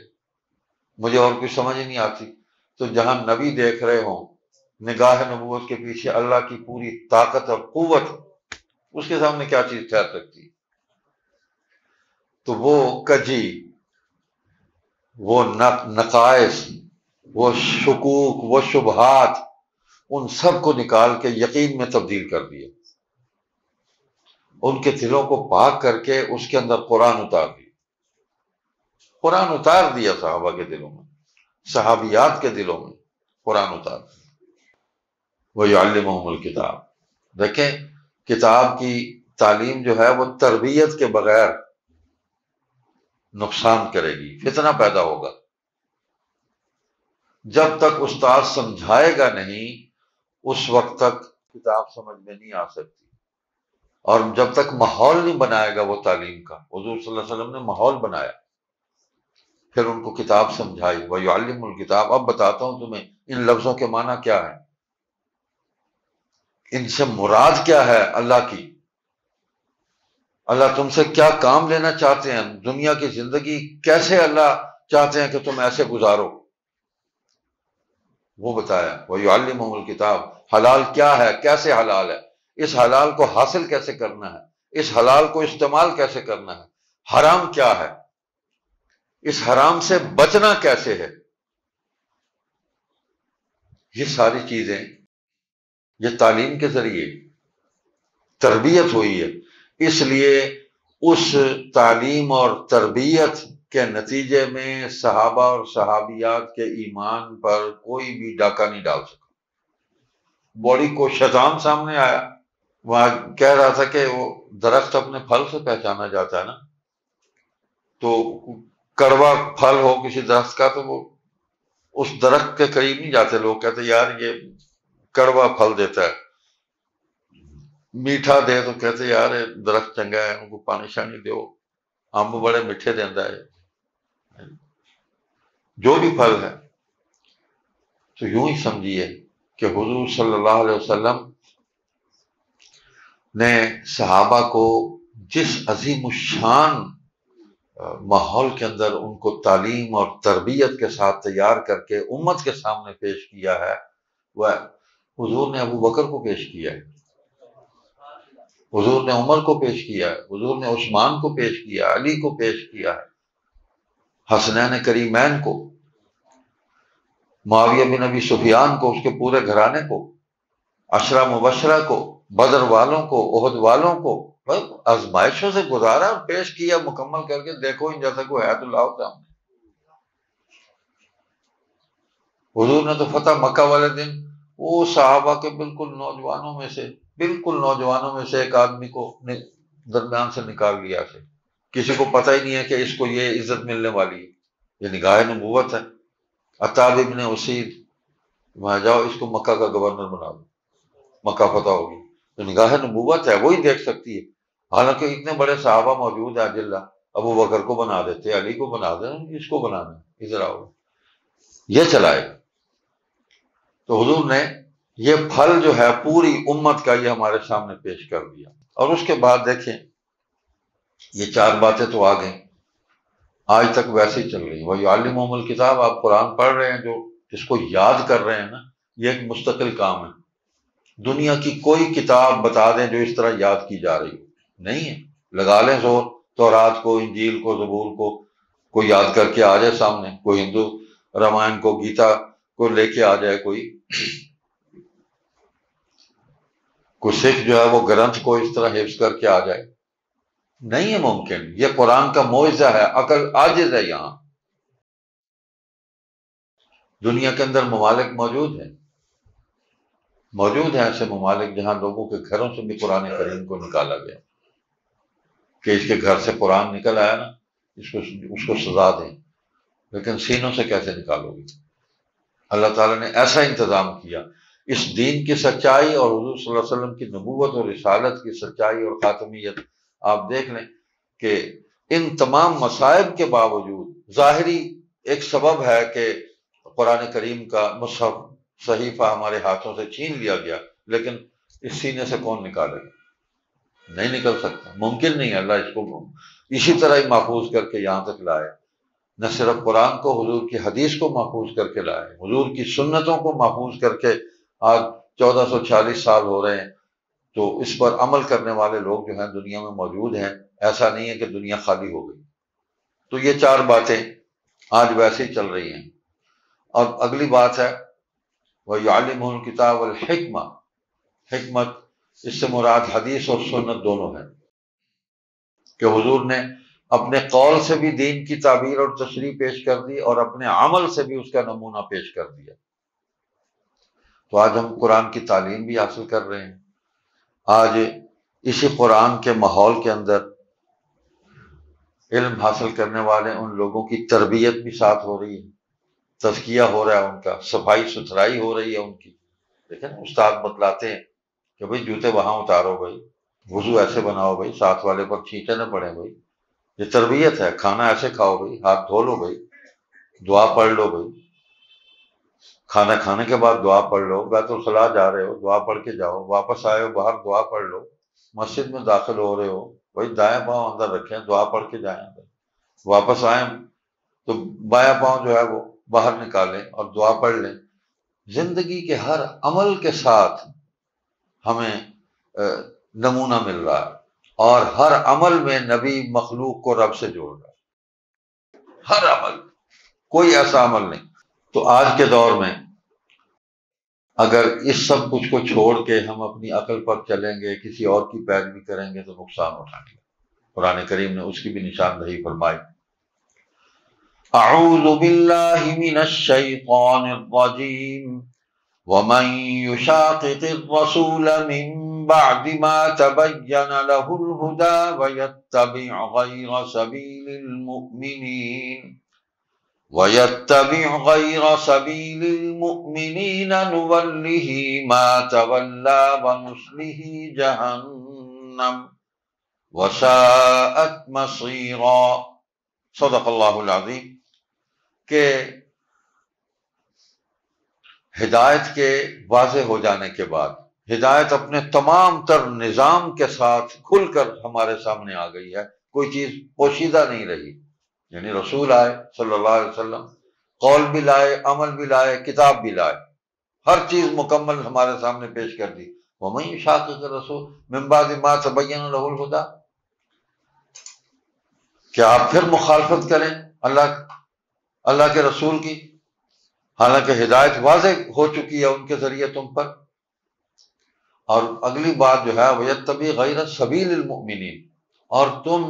مجھے اور کچھ سمجھ ہی نہیں آتی۔ تو جہاں نبی دیکھ رہے ہوں، نگاہ نبوت کے پیچھے اللہ کی پوری طاقت اور قوت، اس کے سامنے کیا چیز ٹھہر سکتی ہے؟ تو وہ کجی، وہ نقائص، وہ شکوک، وہ شبہات، ان سب کو نکال کے یقین میں تبدیل کر دیا، ان کے دلوں کو پاک کر کے اس کے اندر قرآن اتار دیا، قرآن اتار دیا صحابہ کے دلوں میں، صحابیات کے دلوں میں قرآن اتار دیا۔ وَيُعَلِّمُهُمُ الْكِتَابَ، دیکھیں کتاب کی تعلیم جو ہے وہ تربیت کے بغیر نقصان کرے گی، فتنہ پیدا ہوگا۔ جب تک استاد سمجھائے گا نہیں اس وقت تک کتاب سمجھ میں نہیں آ سکتی، اور جب تک ماحول نہیں بنائے گا وہ تعلیم کا، حضور صلی اللہ علیہ وسلم نے ماحول بنایا، پھر ان کو کتاب سمجھائی، وَيُعَلِّمُ الْكِتَابَ۔ اب بتاتا ہوں تمہیں ان لفظوں کے معنی کیا ہے، ان سے مراد کیا ہے اللہ کی، اللہ تم سے کیا کام لینا چاہتے ہیں، دنیا کی زندگی کیسے اللہ چاہتے ہیں کہ تم ایسے گزارو۔ وہ بتایا، وَيُعَلِّمُهُمُ الْكِتَابَ، حلال کیا ہے، کیسے حلال ہے، اس حلال کو حاصل کیسے کرنا ہے، اس حلال کو استعمال کیسے کرنا ہے، حرام کیا ہے، اس حرام سے بچنا کیسے ہے، یہ ساری چیزیں یہ تعلیم کے ذریعے تربیت ہوئی ہے۔ اس لیے اس تعلیم اور تربیت کے نتیجے میں صحابہ اور صحابیات کے ایمان پر کوئی بھی ڈاکہ نہیں ڈال سکا۔ بوڑی کو شیطان سامنے آیا، وہاں کہہ رہا تھا کہ وہ درخت اپنے پھل سے پہچانا جاتا ہے نا، تو کڑوا پھل ہو کسی درخت کا تو وہ اس درخت کے قریب نہیں جاتے، لوگ کہتے یار یہ کڑوا پھل دیتا ہے، میٹھا دے تو کہتے یار یہ درخت چنگا ہے، ان کو پانی شانی دو، امب بڑے میٹھے دیتا ہے، جو بھی پھل ہے۔ تو یوں ہی سمجھیے کہ حضور صلی اللہ علیہ وسلم نے صحابہ کو جس عظیم الشان ماحول کے اندر ان کو تعلیم اور تربیت کے ساتھ تیار کر کے امت کے سامنے پیش کیا ہے، وہ حضور نے ابو بکر کو پیش کیا ہے، حضور نے عمر کو پیش کیا ہے، حضور نے عثمان کو پیش کیا، علی کو پیش کیا ہے، حسنین کریمین کو، معاویہ بن ابی سفیان کو، اس کے پورے گھرانے کو، عشرہ مبشرہ کو، بدر والوں کو، احد والوں کو، آزمائشوں سے گزارا اور پیش کیا مکمل کر کے، دیکھو ان جیسا کوئی ہے تو لاؤ سامنے۔ حضور نے تو فتح مکہ والے دن وہ صحابہ کے بالکل نوجوانوں میں سے ایک آدمی کو درمیان سے نکال لیا سے، کسی کو پتہ ہی نہیں ہے کہ اس کو یہ عزت ملنے والی ہے، یہ نگاہ نبوت ہے۔ عطاب ابن اسید، وہاں جاؤ اس کو مکہ کا گورنر بنا دو، مکہ فتح ہوگی، تو نگاہ نبوت ہے، وہی دیکھ سکتی ہے۔ حالانکہ اتنے بڑے صحابہ موجود ہیں اجلہ، ابو بکر کو بنا دیتے، علی کو بنا دیتے، اس کو بنانا ہے، ادھر آؤ یہ چلائے۔ تو حضور نے یہ پھل جو ہے پوری امت کا یہ ہمارے سامنے پیش کر دیا۔ اور اس کے بعد دیکھیں یہ 4 باتیں تو آ گئیں، آج تک ویسے ہی چل رہی ہیں۔ وَيُعَلِّمُهُمُ الْكِتَابَ، آپ قرآن پڑھ رہے ہیں، جو اس کو یاد کر رہے ہیں نا، یہ ایک مستقل کام ہے۔ دنیا کی کوئی کتاب بتا دیں جو اس طرح یاد کی جا رہی ہو، نہیں ہے۔ لگا لیں زور، تورات کو، انجیل کو، زبور کو، کوئی یاد کر کے آ جائے سامنے، کوئی ہندو رامائن کو، گیتا کو لے کے آ جائے، کوئی سکھ جو ہے وہ گرنتھ کو اس طرح حفظ کر کے آ جائے، نہیں ہے ممکن۔ یہ قرآن کا معجزہ ہے، عقل عاجز ہے۔ یہاں دنیا کے اندر ممالک موجود ہیں ایسے ممالک جہاں لوگوں کے گھروں سے بھی قرآن کریم کو نکالا گیا کہ اس کے گھر سے قرآن نکل آیا نا، اس کو سزا دیں، لیکن سینوں سے کیسے نکالو گے؟ اللہ تعالیٰ نے ایسا انتظام کیا۔ اس دین کی سچائی اور حضور صلی اللہ علیہ وسلم کی نبوت اور رسالت کی سچائی اور خاتمیت آپ دیکھ لیں کہ ان تمام مصائب کے باوجود ظاہری ایک سبب ہے کہ قرآن کریم کا مصحف صحیفہ ہمارے ہاتھوں سے چھین لیا گیا، لیکن اس سینے سے کون نکالے گا؟ نہیں نکل سکتا، ممکن نہیں ہے۔ اللہ اس کو اسی طرح ہی محفوظ کر کے یہاں تک لائے، نہ صرف قرآن کو، حضور کی حدیث کو محفوظ کر کے لائے، حضور کی سنتوں کو محفوظ کر کے آج 1440 سال ہو رہے ہیں، تو اس پر عمل کرنے والے لوگ جو ہیں دنیا میں موجود ہیں، ایسا نہیں ہے کہ دنیا خالی ہو گئی۔ تو یہ 4 باتیں آج ویسے ہی چل رہی ہیں۔ اور اگلی بات ہے وَيُعَلِّمُهُ الْكِتَابَ وَالْحِکْمَةَ، حکمت اس سے مراد حدیث اور سنت دونوں ہے، کہ حضور نے اپنے قول سے بھی دین کی تعبیر اور تشریح پیش کر دی، اور اپنے عمل سے بھی اس کا نمونہ پیش کر دیا۔ تو آج ہم قرآن کی تعلیم بھی حاصل کر رہے ہیں، آج اسی قرآن کے ماحول کے اندر علم حاصل کرنے والے ان لوگوں کی تربیت بھی ساتھ ہو رہی ہے، تزکیہ ہو رہا ہے ان کا، صفائی ستھرائی ہو رہی ہے ان کی۔ لیکن استاد بتلاتے ہیں کہ بھئی جوتے وہاں اتارو، بھائی وضو ایسے بناؤ، بھائی ساتھ والے پر چھینٹے نہ پڑیں، بھائی یہ تربیت ہے۔ کھانا ایسے کھاؤ، بھائی ہاتھ دھو لو، بھائی دعا پڑھ لو، بھائی کھانا کھانے کے بعد دعا پڑھ لو، بیت الخلاء جا رہے ہو دعا پڑھ کے جاؤ، واپس آئے ہو باہر دعا پڑھ لو، مسجد میں داخل ہو رہے ہو بھائی دائیں پاؤں اندر رکھیں، دعا پڑھ کے جائیں، واپس آئیں تو بایاں پاؤں جو ہے وہ باہر نکالیں اور دعا پڑھ لیں۔ زندگی کے ہر عمل کے ساتھ ہمیں نمونہ مل رہا ہے، اور ہر عمل میں نبی مخلوق کو رب سے جوڑ رہا ہے، ہر عمل، کوئی ایسا عمل نہیں۔ تو آج کے دور میں اگر اس سب کچھ کو چھوڑ کے ہم اپنی عقل پر چلیں گے، کسی اور کی پیروی کریں گے، تو نقصان اٹھائیں گے۔ قرآن کریم نے اس کی بھی نشاندہی فرمائی۔ اعوذ باللہ من الشیطان الرجیم ومن يشاقق الرسول من بعد ما تبين له الهدى ويتبع غير سبيل المؤمنين نوله ما تولى ونصله جهنم وساءت مصيرا۔ صدق اللہ العظیم۔ کہ ہدایت کے واضح ہو جانے کے بعد، ہدایت اپنے تمام تر نظام کے ساتھ کھل کر ہمارے سامنے آ گئی ہے، کوئی چیز پوشیدہ نہیں رہی۔ یعنی رسول آئے صلی اللہ علیہ وسلم، قول بھی لائے، عمل بھی لائے، کتاب بھی لائے، ہر چیز مکمل ہمارے سامنے پیش کر دی۔ وَمَن يُشَاقِقِ الرَّسُولَ مِن بَعْدِ مَا تَبَيَّنَ لَهُ الْهُدَىٰ، کہ آپ پھر مخالفت کریں اللہ کے رسول کی، حالانکہ ہدایت واضح ہو چکی ہے ان کے ذریعے تم پر۔ اور اگلی بات جو ہے وَيَتَّبِعْ غَيْرَ سَبِيلِ الْمُؤْمِنِينَ، اور تم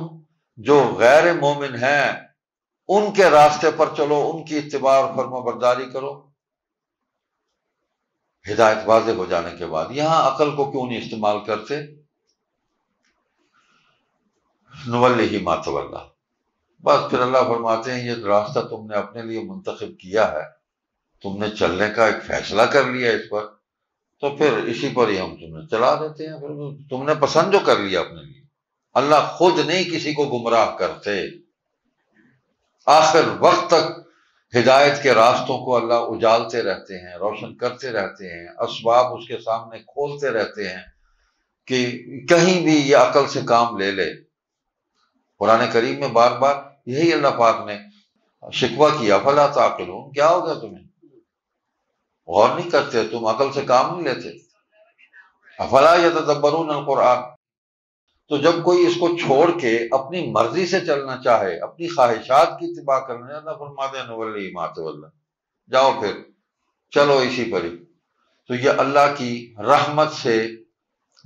جو غیر مومن ہیں ان کے راستے پر چلو، ان کی اتباع اور فرما برداری کرو۔ ہدایت واضح ہو جانے کے بعد یہاں عقل کو کیوں نہیں استعمال کرتے؟ نُوَلِّهِ مَا تَوَلَّىٰ، بس پھر اللہ فرماتے ہیں یہ راستہ تم نے اپنے لیے منتخب کیا ہے، تم نے چلنے کا ایک فیصلہ کر لیا اس پر، تو پھر اسی پر ہی ہم تمہیں چلا دیتے ہیں۔ پھر تم نے پسند جو کر لیا اپنے لیے، اللہ خود نہیں کسی کو گمراہ کرتے۔ آخر وقت تک ہدایت کے راستوں کو اللہ اجالتے رہتے ہیں، روشن کرتے رہتے ہیں، اسباب اس کے سامنے کھولتے رہتے ہیں کہ کہیں بھی یہ عقل سے کام لے لے۔ قرآن کریم میں بار بار یہی اللہ پاک نے شکوہ کیا، فلا تعقلون، کیا ہو گیا تمہیں، غور نہیں کرتے، تم عقل سے کام نہیں لیتے۔ افلا یتدبرون القرآن، تو جب کوئی اس کو چھوڑ کے اپنی مرضی سے چلنا چاہے، اپنی خواہشات کی اتباع کرنا، اللہ فرماتے ہیں نولی ما تولی، جاؤ پھر چلو اسی پر ہی۔ تو یہ اللہ کی رحمت سے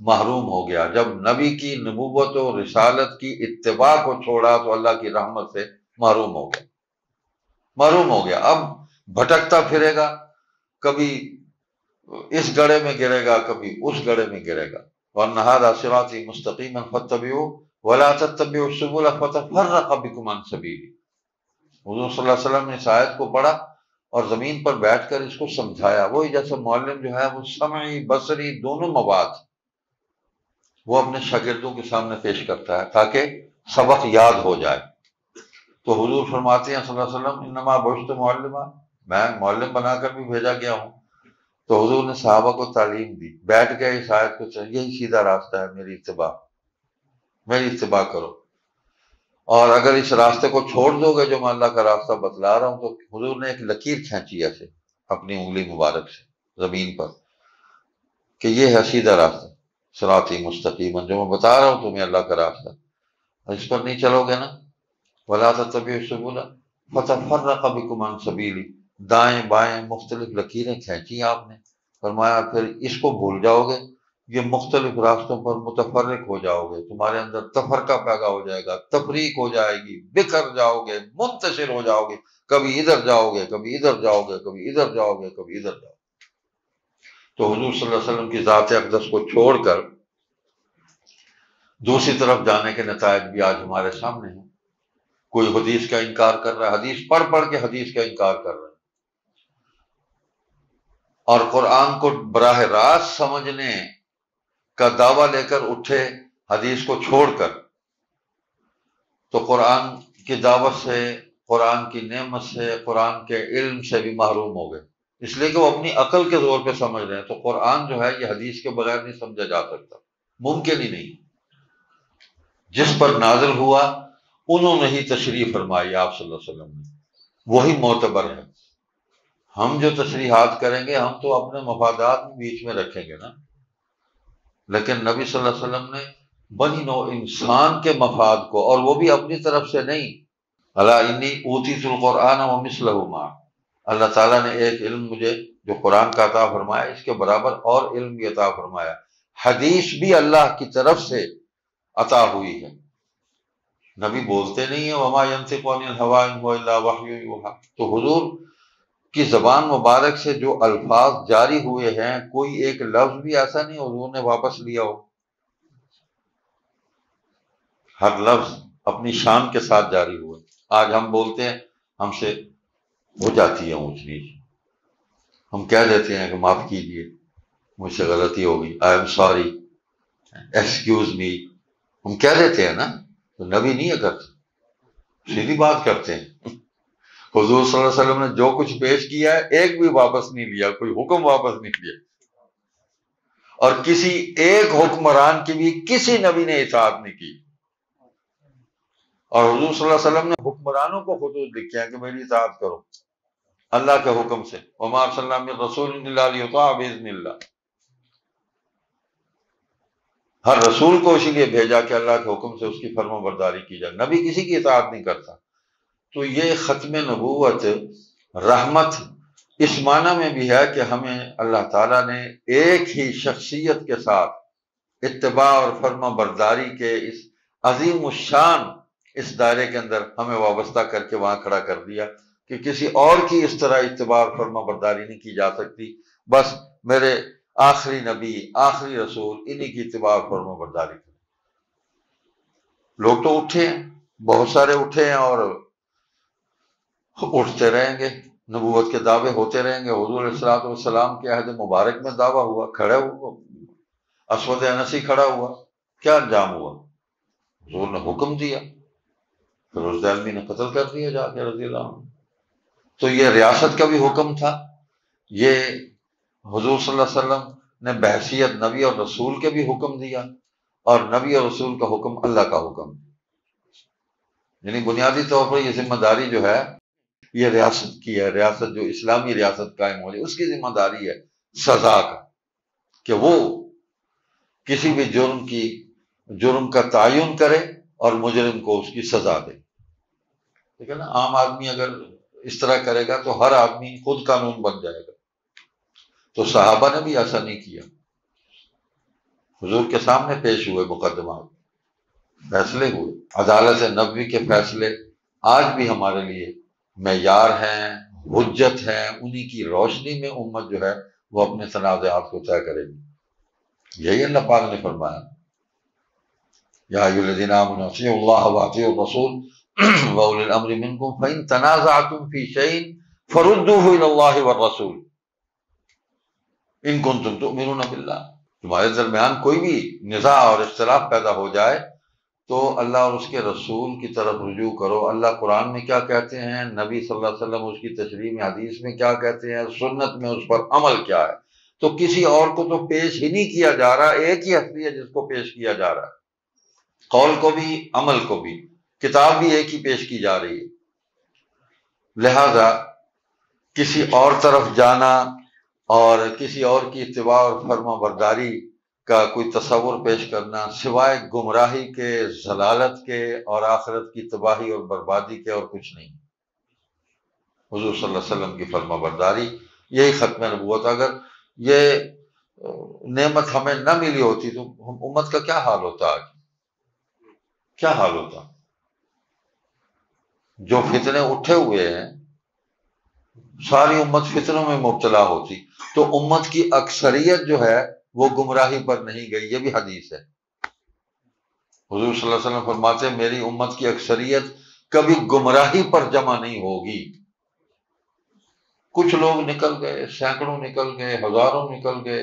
محروم ہو گیا۔ جب نبی کی نبوت و رسالت کی اتباع کو چھوڑا تو اللہ کی رحمت سے محروم ہو گیا۔ اب بھٹکتا پھرے گا، کبھی اس گڑھے میں گرے گا، کبھی اس گڑھے میں گرے گا۔ وَأَنَّ هَذَا صِرَاطِي مُسْتَقِيمًا فَاتَّبِعُوهُ وَلَا تَتَّبِعُوا السُّبُلَ فَتَفَرَّقَ بِكُمْ عَنْ سَبِيلِهِ۔ حضور صلی اللہ علیہ وسلم نے اس آیت کو پڑھا اور زمین پر بیٹھ کر اس کو سمجھایا۔ وہی جیسے معلم جو ہے وہ سمعی بصری دونوں مواد وہ اپنے شاگردوں کے سامنے پیش کرتا ہے تاکہ سبق یاد ہو جائے۔ تو حضور فرماتے ہیں صلی اللہ علیہ وسلم انما بعثت معلما، میں معلم بنا کر بھی بھیجا گیا ہوں۔ تو حضور نے صحابہ کو تعلیم دی، بیٹھ گئے اس آیت کو، یہی سیدھا راستہ ہے، میری اتباع کرو۔ اور اگر اس راستے کو چھوڑ دو گے جو میں اللہ کا راستہ بتلا رہا ہوں، تو حضور نے ایک لکیر کھینچی ایسے اپنی انگلی مبارک سے زمین پر کہ یہ ہے سیدھا راستہ، صراطی مستقیما، جو میں بتا رہا ہوں تمہیں اللہ کا راستہ، اس پر نہیں چلو گے نا، ولا تتبعوا السبل فتفرق بکم عن سبیلی، دائیں بائیں مختلف لکیریں کھینچی آپ نے، فرمایا پھر اس کو بھول جاؤ گے، یہ مختلف راستوں پر متفرق ہو جاؤ گے، تمہارے اندر تفرقہ پیدا ہو جائے گا، تفریق ہو جائے گی، بکھر جاؤ گے، منتشر ہو جاؤ گے، کبھی ادھر جاؤ گے، کبھی ادھر جاؤ گے، کبھی ادھر جاؤ گے، کبھی ادھر جاؤ گے۔ تو حضور صلی اللہ علیہ وسلم کی ذات اقدس کو چھوڑ کر دوسری طرف جانے کے نتائج بھی آج ہمارے سامنے ہیں۔ کوئی حدیث کا انکار کر رہا ہے، حدیث پڑھ کے حدیث کا انکار کر رہا ہے، اور قرآن کو براہ راست سمجھنے کا دعویٰ لے کر اٹھے حدیث کو چھوڑ کر، تو قرآن کی دعوت سے، قرآن کی نعمت سے، قرآن کے علم سے بھی محروم ہو گئے، اس لیے کہ وہ اپنی عقل کے زور پہ سمجھ رہے ہیں۔ تو قرآن جو ہے یہ حدیث کے بغیر نہیں سمجھا جا سکتا، ممکن ہی نہیں۔ جس پر نازل ہوا انہوں نے ہی تشریح فرمائی آپ صلی اللہ علیہ وسلم نے، وہی معتبر ہے۔ ہم جو تشریحات کریں گے ہم تو اپنے مفادات بیچ میں رکھیں گے نا، لیکن نبی صلی اللہ علیہ وسلم نے بنی نوع انسان کے مفاد کو، اور وہ بھی اپنی طرف سے نہیں، الا انی اوتیت القرآن ومثلہ معہ، اللہ تعالیٰ نے ایک علم مجھے جو قرآن کا عطا فرمایا اس کے برابر اور علم بھی عطا فرمایا، حدیث بھی اللہ کی طرف سے عطا ہوئی ہے۔ نبی بولتے نہیں ہیں وما ينطق عن الهوى ان هو الا وحی یوحی، تو حضور کی زبان مبارک سے جو الفاظ جاری ہوئے ہیں کوئی ایک لفظ بھی ایسا نہیں حضور نے واپس لیا ہو، ہر لفظ اپنی شان کے ساتھ جاری ہوئے۔ آج ہم بولتے ہیں ہم سے ہو جاتی ہے اونچ نیچ، ہم کہہ دیتے ہیں کہ معاف کیجیے مجھ سے غلطی ہو گئی، I am sorry, excuse me, ہم کہہ دیتے ہیں نا، تو نبی نہیں ہے کرتے، سیدھی بات کرتے ہیں۔ حضور صلی اللہ علیہ وسلم نے جو کچھ پیش کیا ہے ایک بھی واپس نہیں لیا، کوئی حکم واپس نہیں لیا، اور کسی ایک حکمران کی بھی کسی نبی نے اطاعت نہیں کی، اور حضور صلی اللہ علیہ وسلم نے حکمرانوں کو خطوط لکھے ہیں کہ میری اطاعت کرو اللہ کے حکم سے، وما ارسلنا من رسول الا لیطاع باذن اللہ، ہر رسول کو اسی لیے بھیجا کہ اللہ کے حکم سے اس کی فرما برداری کی جائے، نبی کسی کی اطاعت نہیں کرتا۔ تو یہ ختم نبوت رحمت اس معنی میں بھی ہے کہ ہمیں اللہ تعالیٰ نے ایک ہی شخصیت کے ساتھ اتباع اور فرما برداری کے اس عظیم الشان اس دائرے کے اندر ہمیں وابستہ کر کے وہاں کھڑا کر دیا کہ کسی اور کی اس طرح اتباع اور فرما برداری نہیں کی جا سکتی، بس میرے آخری نبی آخری رسول انہی کی اتباع اور فرما برداری کریں۔ لوگ تو اٹھے ہیں، بہت سارے اٹھے ہیں اور اٹھتے رہیں گے، نبوت کے دعوے ہوتے رہیں گے۔ حضور علیہ الصلوۃ والسلام کے عہد مبارک میں دعویٰ ہوا، کھڑے ہوا اسود انسی کھڑا ہوا، کیا انجام ہوا؟ حضور نے حکم دیا، پھر اس دہلوی نے قتل کر دیا جا کے رضی اللہ عنہ۔ تو یہ ریاست کا بھی حکم تھا، یہ حضور صلی اللہ علیہ وسلم نے بحیثیت نبی اور رسول کے بھی حکم دیا، اور نبی اور رسول کا حکم اللہ کا حکم، یعنی بنیادی طور پر یہ ذمہ داری جو ہے یہ ریاست کی ہے، ریاست جو اسلامی ریاست قائم ہو رہی ہے اس کی ذمہ داری ہے سزا کا، کہ وہ کسی بھی جرم کا تعین کرے اور مجرم کو اس کی سزا دے، ٹھیک ہے نا۔ عام آدمی اگر اس طرح کرے گا تو ہر آدمی خود قانون بن جائے گا، تو صحابہ نے بھی ایسا نہیں کیا، حضور کے سامنے پیش ہوئے مقدمات، فیصلے ہوئے، عدالت نبوی کے فیصلے آج بھی ہمارے لیے معیار ہیں، حجت ہیں، انہی کی روشنی میں امت جو ہے وہ اپنے تنازعات کو طے کرے گی۔ یہی اللہ پاک نے فرمایا یا ایھا الذین آمنوا اطیعوا اللہ واطیعوا الرسول واولی الامر منکم فإن تنازعتم فی شیء فردوہ الی اللہ والرسول ان کنتم تؤمنون باللہ، تمہارے درمیان کوئی بھی نزاع اور اختلاف پیدا ہو جائے تو اللہ اور اس کے رسول کی طرف رجوع کرو۔ اللہ قرآن میں کیا کہتے ہیں، نبی صلی اللہ علیہ وسلم اس کی تشریح میں حدیث میں کیا کہتے ہیں، سنت میں اس پر عمل کیا ہے، تو کسی اور کو تو پیش ہی نہیں کیا جا رہا، ایک ہی ہستی ہے جس کو پیش کیا جا رہا ہے، قول کو بھی عمل کو بھی، کتاب بھی ایک ہی پیش کی جا رہی ہے۔ لہذا کسی اور طرف جانا اور کسی اور کی اتباع اور فرما برداری کا کوئی تصور پیش کرنا سوائے گمراہی کے، ضلالت کے اور آخرت کی تباہی اور بربادی کے اور کچھ نہیں۔ حضور صلی اللہ علیہ وسلم کی فرما برداری یہی ختم نبوت۔ اگر یہ نعمت ہمیں نہ ملی ہوتی تو امت کا کیا حال ہوتا، آج کیا حال ہوتا؟ جو فتنے اٹھے ہوئے ہیں، ساری امت فتنوں میں مبتلا ہوتی، تو امت کی اکثریت جو ہے وہ گمراہی پر نہیں گئی، یہ بھی حدیث ہے۔ حضور صلی اللہ علیہ وسلم فرماتے ہیں میری امت کی اکثریت کبھی گمراہی پر جمع نہیں ہوگی۔ کچھ لوگ نکل گئے، سینکڑوں نکل گئے، ہزاروں نکل گئے،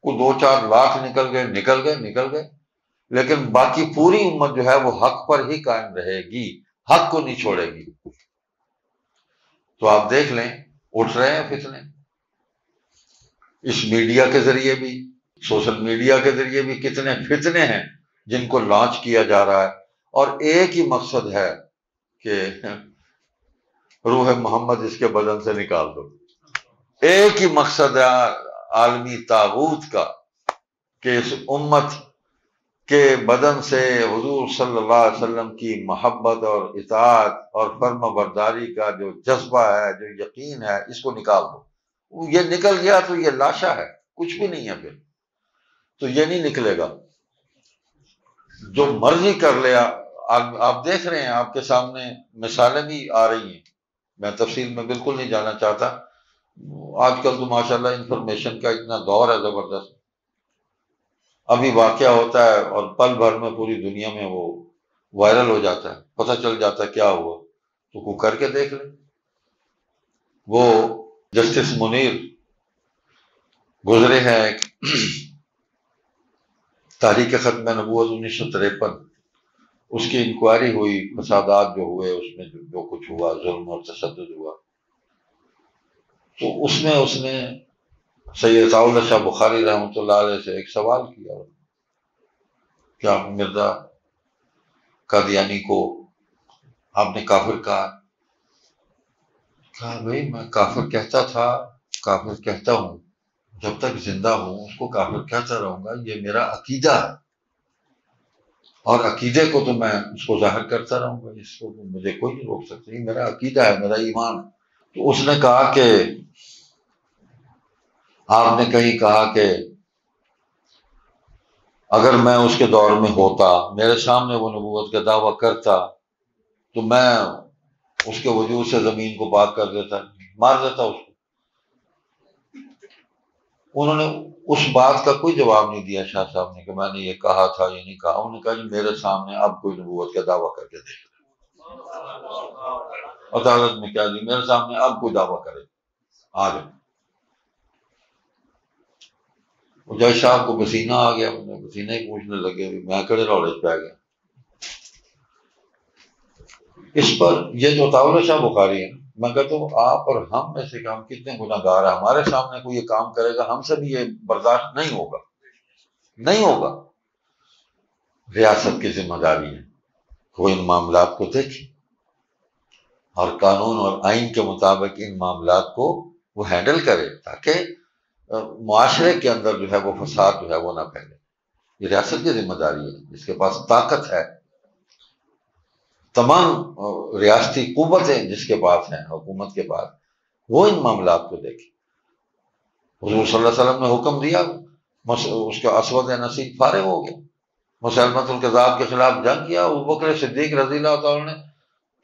کوئی 2-4 لاکھ نکل گئے، لیکن باقی پوری امت جو ہے وہ حق پر ہی قائم رہے گی، حق کو نہیں چھوڑے گی۔ تو آپ دیکھ لیں اٹھ رہے ہیں فتنے، اس میڈیا کے ذریعے بھی، سوشل میڈیا کے ذریعے بھی کتنے فتنے ہیں جن کو لانچ کیا جا رہا ہے، اور ایک ہی مقصد ہے کہ روح محمد اس کے بدن سے نکال دو۔ ایک ہی مقصد ہے عالمی طاغوت کا کہ اس امت کے بدن سے حضور صلی اللہ علیہ وسلم کی محبت اور اطاعت اور فرما برداری کا جو جذبہ ہے، جو یقین ہے، اس کو نکال دو۔ یہ نکل گیا تو یہ لاشا ہے، کچھ بھی نہیں ہے پھر تو یہ نہیں نکلے گا، جو مرضی کر لیا۔ آپ دیکھ رہے ہیں، آپ کے سامنے مثالیں بھی آ رہی ہیں، میں تفصیل میں بالکل نہیں جانا چاہتا۔ آج کل تو ماشاءاللہ انفارمیشن کا اتنا دور ہے زبردست، ابھی واقعہ ہوتا ہے اور پل بھر میں پوری دنیا میں وہ وائرل ہو جاتا ہے، پتہ چل جاتا ہے کیا ہوا، تو کوئی کر کے دیکھ لیں۔ وہ جسٹس منیر گزرے ہیں، ایک تحریک ختم نبوت 1953، اس کی انکوائری ہوئی، فسادات جو ہوئے اس میں جو کچھ ہوا، ظلم اور تشدد ہوا، تو اس نے سید ثاء شاہ بخاری رحمۃ اللہ علیہ سے ایک سوال کیا کہ آپ مرزا قادیانی کو آپ نے کافر کہا بھائی میں کافر کہتا تھا، کافر کہتا ہوں، جب تک زندہ ہوں اس کو کافر کہتا رہوں گا، یہ میرا عقیدہ ہے، اور عقیدے کو تو میں اس کو ظاہر کرتا رہوں گا، اس کو مجھے کوئی نہیں روک سکتا، یہ میرا عقیدہ ہے، میرا ایمان ہے۔ تو اس نے کہا کہ آپ نے کہیں کہا کہ اگر میں اس کے دور میں ہوتا، میرے سامنے وہ نبوت کا دعویٰ کرتا، تو میں اس کے وجود سے زمین کو پاک کر دیتا، مار دیتا اس کو۔ انہوں نے اس بات کا کوئی جواب نہیں دیا شاہ صاحب نے کہ میں نے یہ کہا تھا یہ نہیں کہا۔ انہوں نے کہا جی میرے سامنے اب کوئی نبوت کا دعویٰ کر کے دیکھ، عدالت میں کیا جی میرے سامنے اب کوئی دعویٰ کرے آ جائے۔ جج صاحب کو پسینہ آ گیا، پسینہ ہی پوچھنے لگے میں کڑے روڑے پہ گیا۔ اس پر یہ جو طاولہ شاہ بخاری ہے، میں کہتا ہوں آپ اور ہم میں سے ہم کتنے گناہ گار ہیں، ہمارے سامنے کوئی یہ کام کرے گا ہم سے بھی یہ برداشت نہیں ہوگا، نہیں ہوگا۔ ریاست کی ذمہ داری ہے وہ ان معاملات کو دیکھے اور قانون اور آئین کے مطابق ان معاملات کو وہ ہینڈل کرے، تاکہ معاشرے کے اندر جو ہے وہ فساد جو ہے وہ نہ پھیلے۔ یہ ریاست کی ذمہ داری ہے، جس کے پاس طاقت ہے، تمام ریاستی قوتیں جس کے پاس ہیں حکومت کے پاس، وہ ان معاملات کو دیکھے۔ حضور صلی اللہ علیہ وسلم نے حکم دیا، اس کا اسود نصیب فارغ ہو گیا، مسلمۃ الکذاب کے خلاف جنگ کیا، ابوبکر صدیق رضی اللہ تعالیٰ نے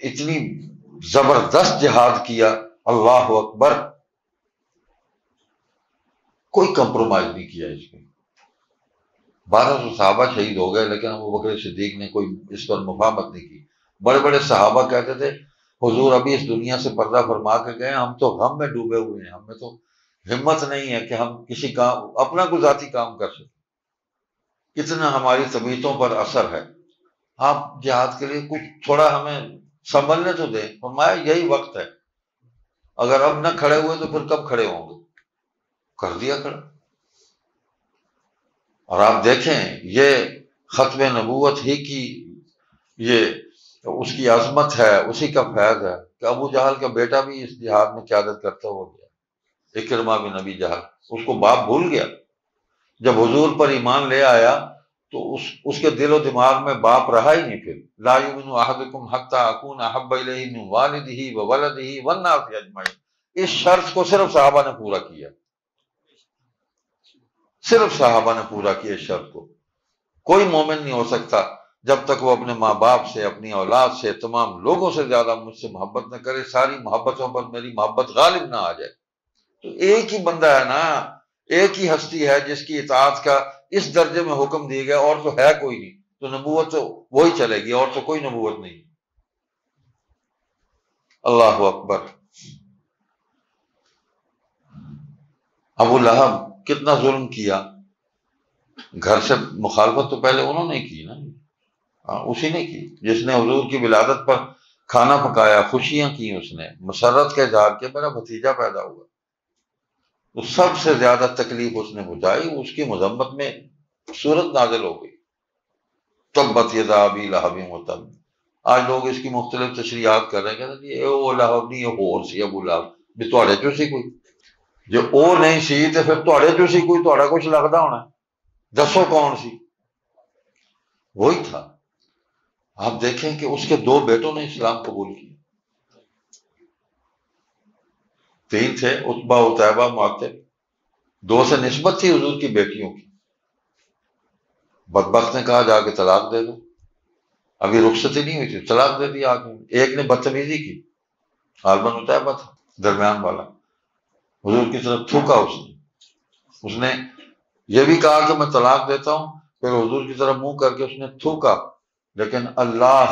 اتنی زبردست جہاد کیا، اللہ اکبر، کوئی کمپرومائز نہیں کیا اس میں۔ 1200 صحابہ شہید ہو گئے، لیکن ابوبکر صدیق نے کوئی اس پر مفاہمت نہیں کی۔ بڑے بڑے صحابہ کہتے تھے حضور ابھی اس دنیا سے پردہ فرما کے گئے، ہم تو غم میں ڈوبے ہوئے ہیں، ہم میں تو ہمت نہیں ہے کہ ہم کسی کام اپنا کوئی ذاتی کام کر سکیں، کتنا ہماری طبیعتوں پر اثر ہے، آپ جہاد کے لیے کچھ تھوڑا ہمیں سنبھلنے تو دیں۔ فرمایا یہی وقت ہے، اگر اب نہ کھڑے ہوئے تو پھر کب کھڑے ہوں گے؟ کر دیا کھڑا۔ اور آپ دیکھیں یہ ختم نبوت ہی کی یہ اس کی عظمت ہے، اسی کا فیض ہے کہ ابو جہل کا بیٹا بھی اس جہاد میں قیادت کرتا ہوا گیا، اکرمہ بن ابی جہل، اس کو باپ بھول گیا، جب حضور پر ایمان لے آیا تو اس کے دل و دماغ میں باپ رہا ہی نہیں۔ پھر لا یؤمن احدکم حتی اکون احب الیہ من والدہ وولدہ والناس اجمعین، اس شرط کو صرف صحابہ نے پورا کیا، صرف صحابہ نے پورا کیا اس شرط کو۔ کوئی مومن نہیں ہو سکتا جب تک وہ اپنے ماں باپ سے، اپنی اولاد سے، تمام لوگوں سے زیادہ مجھ سے محبت نہ کرے، ساری محبتوں پر میری محبت غالب نہ آ جائے۔ تو ایک ہی بندہ ہے نا، ایک ہی ہستی ہے جس کی اطاعت کا اس درجے میں حکم دیا گیا، اور تو ہے کوئی نہیں، تو نبوت تو وہی چلے گی، اور تو کوئی نبوت نہیں۔ اللہ اکبر۔ ابو لہب کتنا ظلم کیا، گھر سے مخالفت تو پہلے انہوں نے کی نا، اسی نے کی، جس نے حضور کی ولادت پر کھانا پکایا، خوشیاں کی، اس نے مسرت کا اظہار کیا، میرا بھتیجا پیدا ہوا، تو سب سے زیادہ تکلیف اس نے بجھائی، اس کی مذمت میں سورت نازل ہو گئی، تبت یدا ابی لہب وتب۔ آج لوگ اس کی مختلف تشریحات کر رہے ہیں، کہتے ہیں یہ او لہب نہیں، یہ اور سی ابو لہب بھی تھوڑے چو سی کوئی۔ جو او نہیں سی تے پھر تہاڈے چوں سی کوئی تہاڈا کچھ لگدا ہونا، دسو کون سی؟ وہی تھا۔ آپ دیکھیں کہ اس کے 2 بیٹوں نے اسلام قبول کیا، 3 تھے، عتبہ، عتیبہ، معتب، 2 سے نسبت تھی حضور کی بیٹیوں کی۔ بدبخت نے کہا جا کے طلاق دے دو، ابھی رخصتی نہیں ہوئی تھی، طلاق دے دی آدمی۔ ایک نے بدتمیزی کی، غالباً عتیبہ تھا درمیان والا، حضور کی طرف تھوکا اس نے یہ بھی کہا کہ میں طلاق دیتا ہوں، پھر حضور کی طرف منہ کر کے اس نے تھوکا، لیکن اللہ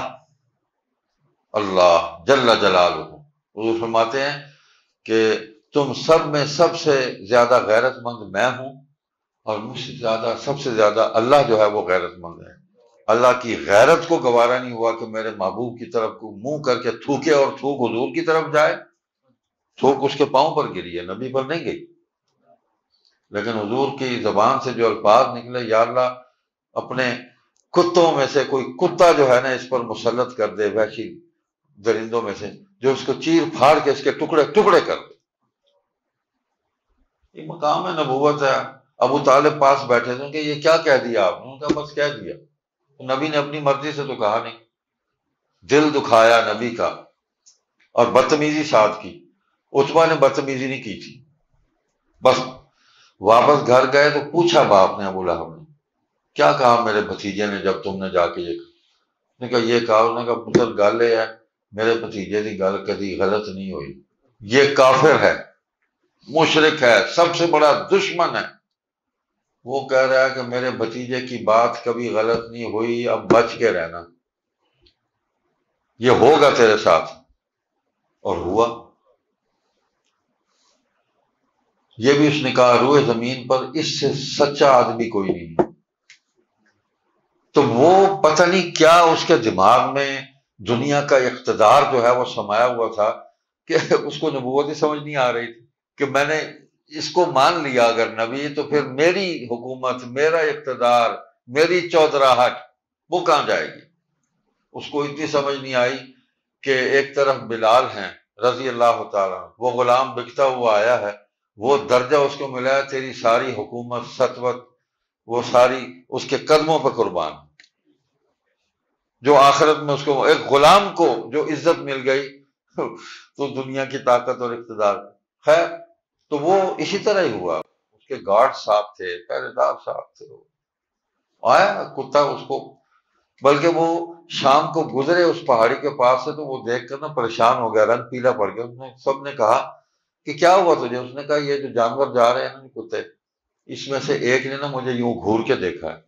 جل جلالہ، حضور فرماتے ہیں کہ تم سب میں سب سے زیادہ غیرت مند میں ہوں، اور مجھ سے زیادہ، سب سے زیادہ اللہ جو ہے وہ غیرت مند ہے۔ اللہ کی غیرت کو گوارا نہیں ہوا کہ میرے محبوب کی طرف کو منہ کر کے تھوکے، اور تھوک حضور کی طرف جائے، تھوک اس کے پاؤں پر گری ہے، نبی پر نہیں گئی۔ لیکن حضور کی زبان سے جو الفاظ نکلے، یا اللہ اپنے کتوں میں سے کوئی کتا جو ہے نا اس پر مسلط کر دے، وحشی درندوں میں سے، جو اس کو چیر پھاڑ کے اس کے ٹکڑے ٹکڑے کر دے۔ یہ مقام نبوت ہے۔ ابو طالب پاس بیٹھے تھے کہ یہ کیا کہہ دیا آپ نے؟ ان کا بس کہہ دیا، نبی نے اپنی مرضی سے تو کہا نہیں، دل دکھایا نبی کا، اور بدتمیزی ساتھ کی۔ عتبہ نے بدتمیزی نہیں کی تھی، بس واپس گھر گئے تو پوچھا باپ نے، ابو لہب نے، کیا کہا میرے بھتیجے نے جب تم نے جا کے یہ کہا؟ نے کہا یہ کہا، انہوں نے کہا پتر گل یہ ہے، میرے بھتیجے کی گل کبھی غلط نہیں ہوئی، یہ کافر ہے، مشرک ہے، سب سے بڑا دشمن ہے، وہ کہہ رہا ہے کہ میرے بھتیجے کی بات کبھی غلط نہیں ہوئی، اب بچ کے رہنا، یہ ہوگا تیرے ساتھ۔ اور ہوا۔ یہ بھی اس نے کہا روئے زمین پر اس سے سچا آدمی کوئی نہیں ہے۔ تو وہ پتہ نہیں کیا اس کے دماغ میں دنیا کا اقتدار جو ہے وہ سمایا ہوا تھا کہ اس کو نبوت ہی سمجھ نہیں آ رہی تھی کہ میں نے اس کو مان لیا اگر نبی، تو پھر میری حکومت، میرا اقتدار، میری چودراہٹ وہ کہاں جائے گی؟ اس کو اتنی سمجھ نہیں آئی کہ ایک طرف بلال ہیں رضی اللہ تعالیٰ، وہ غلام بکتا ہوا آیا ہے، وہ درجہ اس کو ملا ہے، تیری ساری حکومت، سطوت، وہ ساری اس کے قدموں پہ قربان۔ جو آخرت میں اس کو ایک غلام کو جو عزت مل گئی تو دنیا کی طاقت اور اقتدار، خیر تو وہ اسی طرح ہی ہوا۔ اس کے گارڈ صاحب تھے، پہرے دار صاحب تھے، آیا کتا اس کو، بلکہ وہ شام کو گزرے اس پہاڑی کے پاس سے تو وہ دیکھ کر نا پریشان ہو گیا، رنگ پیلا پڑ گیا۔ اس نے سب نے کہا کہ کیا ہوا تجھے؟ اس نے کہا یہ جو جانور جا رہے ہیں نا کتے، اس میں سے ایک نے نا مجھے یوں گھور کے دیکھا ہے،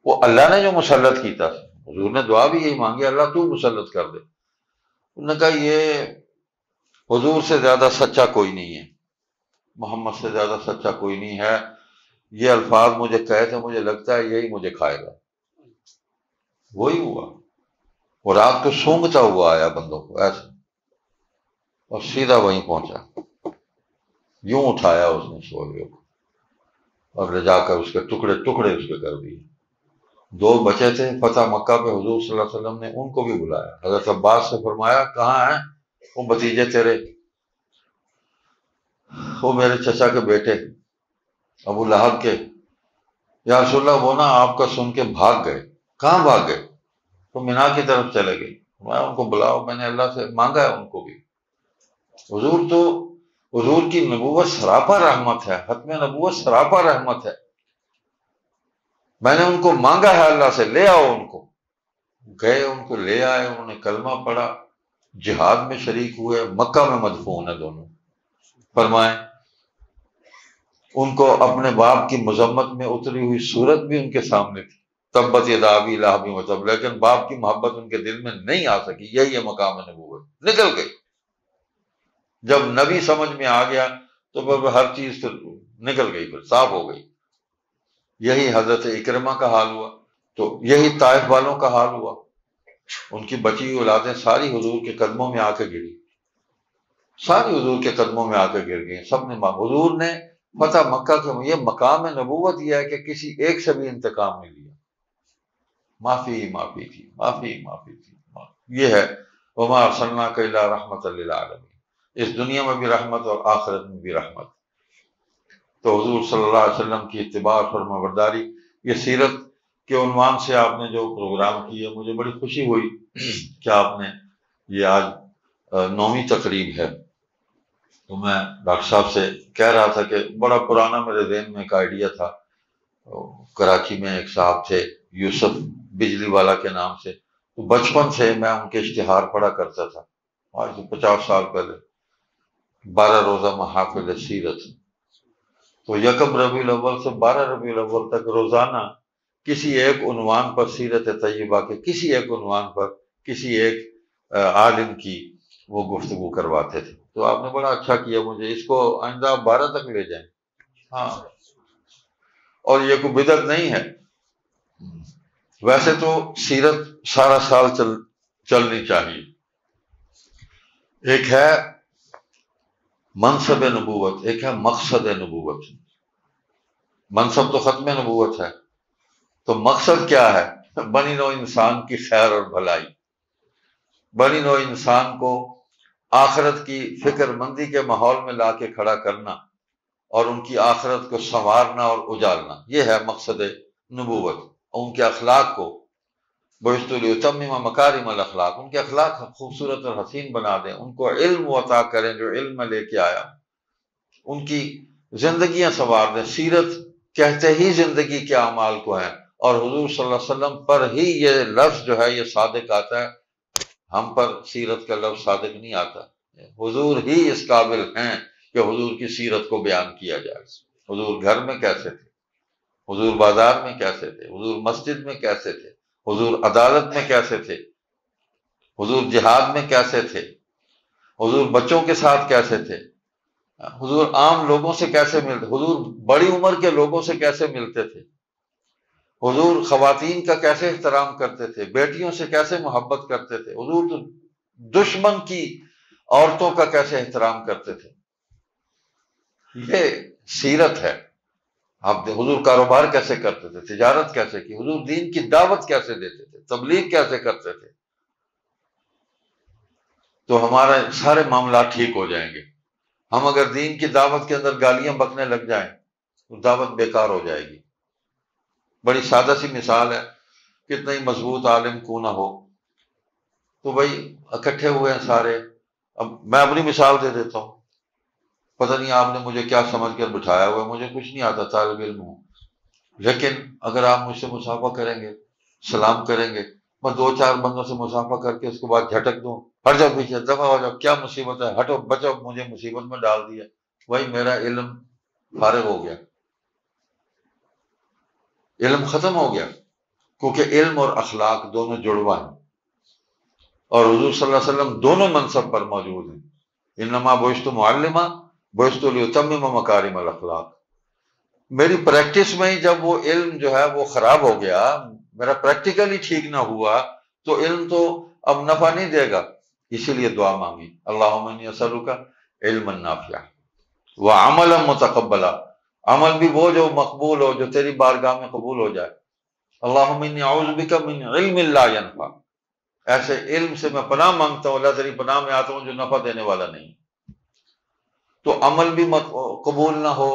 وہ اللہ نے جو مسلط کیتا، حضور نے دعا بھی یہی مانگی، اللہ تو مسلط کر دے۔ انہوں نے کہا یہ حضور سے زیادہ سچا کوئی نہیں ہے، محمد سے زیادہ سچا کوئی نہیں ہے، یہ الفاظ مجھے کہے تھے، مجھے لگتا ہے یہی مجھے کھائے گا۔ وہی ہوا، وہ رات کو سونگتا ہوا آیا بندوں کو ایسے، اور سیدھا وہیں پہنچا، یوں اٹھایا اس نے سوریوں کو اور لے جا کر اس کے ٹکڑے ٹکڑے اس کے کر دیے۔ 2 بچے تھے فتح مکہ پہ، حضور صلی اللہ علیہ وسلم نے ان کو بھی بلایا، حضرت عباس سے فرمایا کہاں ہیں وہ بھتیجے تیرے؟ وہ میرے چچا کے بیٹے ابو لہب کے۔ یا رسول اللہ وہ نا آپ کا سن کے بھاگ گئے۔ کہاں بھاگ گئے؟ تو مینا کی طرف چلے گئے۔ میں ان کو بلاؤ، میں نے اللہ سے مانگا ہے ان کو بھی۔ حضور کی نبوت سراپا رحمت ہے، ختم نبوت سراپا رحمت ہے، میں نے ان کو مانگا ہے اللہ سے، لے آؤ ان کو۔ گئے، ان کو لے آئے، انہوں نے کلمہ پڑھا، جہاد میں شریک ہوئے، مکہ میں مدفون ہیں دونوں۔ فرمائیں ان کو اپنے باپ کی مذمت میں اتری ہوئی صورت بھی ان کے سامنے تھی، تبت یدا ابی لہب وتب، لیکن باپ کی محبت ان کے دل میں نہیں آ سکی۔ یہی ہے مقام نبوت، نکل گئی۔ جب نبی سمجھ میں آ گیا تو پھر ہر چیز پھر نکل گئی، پھر صاف ہو گئی۔ یہی حضرت اکرمہ کا حال ہوا، تو یہی طائف والوں کا حال ہوا، ان کی بچی ہوئی اولادیں ساری حضور کے قدموں میں آ کے گری، ساری حضور کے قدموں میں آ کے گر گئی، سب نے حضور نے فتح مکہ کے، یہ مقام نبوت یہ ہے کہ کسی ایک سے بھی انتقام نہیں لیا، معافی تھی، معافی تھی، یہ ہے وما ارسلناک الا رحمۃ للعالمین۔ اس دنیا میں بھی رحمت اور آخرت میں بھی رحمت۔ تو حضور صلی اللہ علیہ وسلم کی اتباع اور فرمانبرداری، یہ سیرت کے عنوان سے آپ نے جو پروگرام کیا، مجھے بڑی خوشی ہوئی کہ آپ نے یہ آج 9ویں تقریب ہے۔ تو میں ڈاکٹر صاحب سے کہہ رہا تھا کہ بڑا پرانا میرے ذہن میں ایک آئیڈیا تھا، کراچی میں ایک صاحب تھے یوسف بجلی والا کے نام سے، تو بچپن سے میں ان کے اشتہار پڑھا کرتا تھا، آج سے 50 سال پہلے، 12 روزہ محافل سیرت۔ تو 1 ربیع الاول سے 12 ربیع الاول تک روزانہ کسی ایک عنوان پر سیرت طیبہ کے کسی ایک عنوان پر کسی ایک عالم کی وہ گفتگو کرواتے تھے۔ تو آپ نے بڑا اچھا کیا، مجھے اس کو آئندہ آپ 12 تک لے جائیں۔ ہاں، اور یہ کوئی بدعت نہیں ہے، ویسے تو سیرت سارا سال چلنی چاہیے۔ ایک ہے منصب نبوت، ایک ہے مقصد نبوت۔ منصب تو ختم نبوت ہے، تو مقصد کیا ہے؟ بنی نوع انسان کی خیر اور بھلائی، بنی نوع انسان کو آخرت کی فکر مندی کے ماحول میں لا کے کھڑا کرنا اور ان کی آخرت کو سنوارنا اور اجالنا، یہ ہے مقصد نبوت۔ ان کے اخلاق کو بعثت لیتمم مکارم الاخلاق، ان کے اخلاق خوبصورت اور حسین بنا دیں، ان کو علم عطا کریں جو علم میں لے کے آیا، ان کی زندگیاں سنوار دیں۔ سیرت کہتے ہی زندگی کے اعمال کو ہیں، اور حضور صلی اللہ علیہ وسلم پر ہی یہ لفظ جو ہے یہ صادق آتا ہے، ہم پر سیرت کا لفظ صادق نہیں آتا۔ حضور ہی اس قابل ہیں کہ حضور کی سیرت کو بیان کیا جائے۔ حضور گھر میں کیسے تھے، حضور بازار میں کیسے تھے، حضور مسجد میں کیسے تھے، حضور عدالت میں کیسے تھے، حضور جہاد میں کیسے تھے، حضور بچوں کے ساتھ کیسے تھے، حضور عام لوگوں سے کیسے ملتے، حضور بڑی عمر کے لوگوں سے کیسے ملتے تھے، حضور خواتین کا کیسے احترام کرتے تھے، بیٹیوں سے کیسے محبت کرتے تھے، حضور تو دشمن کی عورتوں کا کیسے احترام کرتے تھے۔ یہ سیرت ہے۔ آپ حضور کاروبار کیسے کرتے تھے، تجارت کیسے کی، حضور دین کی دعوت کیسے دیتے تھے، تبلیغ کیسے کرتے تھے، تو ہمارے سارے معاملات ٹھیک ہو جائیں گے۔ ہم اگر دین کی دعوت کے اندر گالیاں بکنے لگ جائیں تو دعوت بیکار ہو جائے گی۔ بڑی سادہ سی مثال ہے، کتنا ہی مضبوط عالم کیوں نہ ہو، تو بھائی اکٹھے ہوئے ہیں سارے، اب میں اپنی مثال دے دیتا ہوں، پتہ نہیں آپ نے مجھے کیا سمجھ کر بٹھایا ہوا ہے، مجھے کچھ نہیں آتا، طالب علم ہوں، لیکن اگر آپ مجھ سے مصافحہ کریں گے، سلام کریں گے، میں 2-4 بندوں سے مصافحہ کر کے اس کے بعد جھٹک دوں، ہٹ جاؤ پیچھے، دفعہ ہو جاؤ، کیا مصیبت ہے، ہٹو بچو، مجھے مصیبت میں ڈال دیا، وہی میرا علم فارغ ہو گیا، علم ختم ہو گیا، کیونکہ علم اور اخلاق دونوں جڑواں ہیں، اور حضور صلی اللہ علیہ وسلم دونوں منصب پر موجود ہیں۔ انما بعثت معلما بعثت لیتمم مکارم الاخلاق۔ میری پریکٹس میں ہی جب وہ علم جو ہے وہ خراب ہو گیا، میرا پریکٹیکلی ٹھیک نہ ہوا، تو علم تو اب نفع نہیں دے گا، اسی لیے دعا مانگی، اللہم انی اسألک علما نافعا وعملا متقبلا، عمل بھی وہ جو مقبول ہو، جو تیری بارگاہ میں قبول ہو جائے، اللہم انی اعوذ بک من علم لا ینفع، ایسے علم سے میں پناہ مانگتا ہوں، اللہ تیری پناہ میں آتا ہوں جو نفع دینے والا نہیں۔ تو عمل بھی قبول نہ ہو،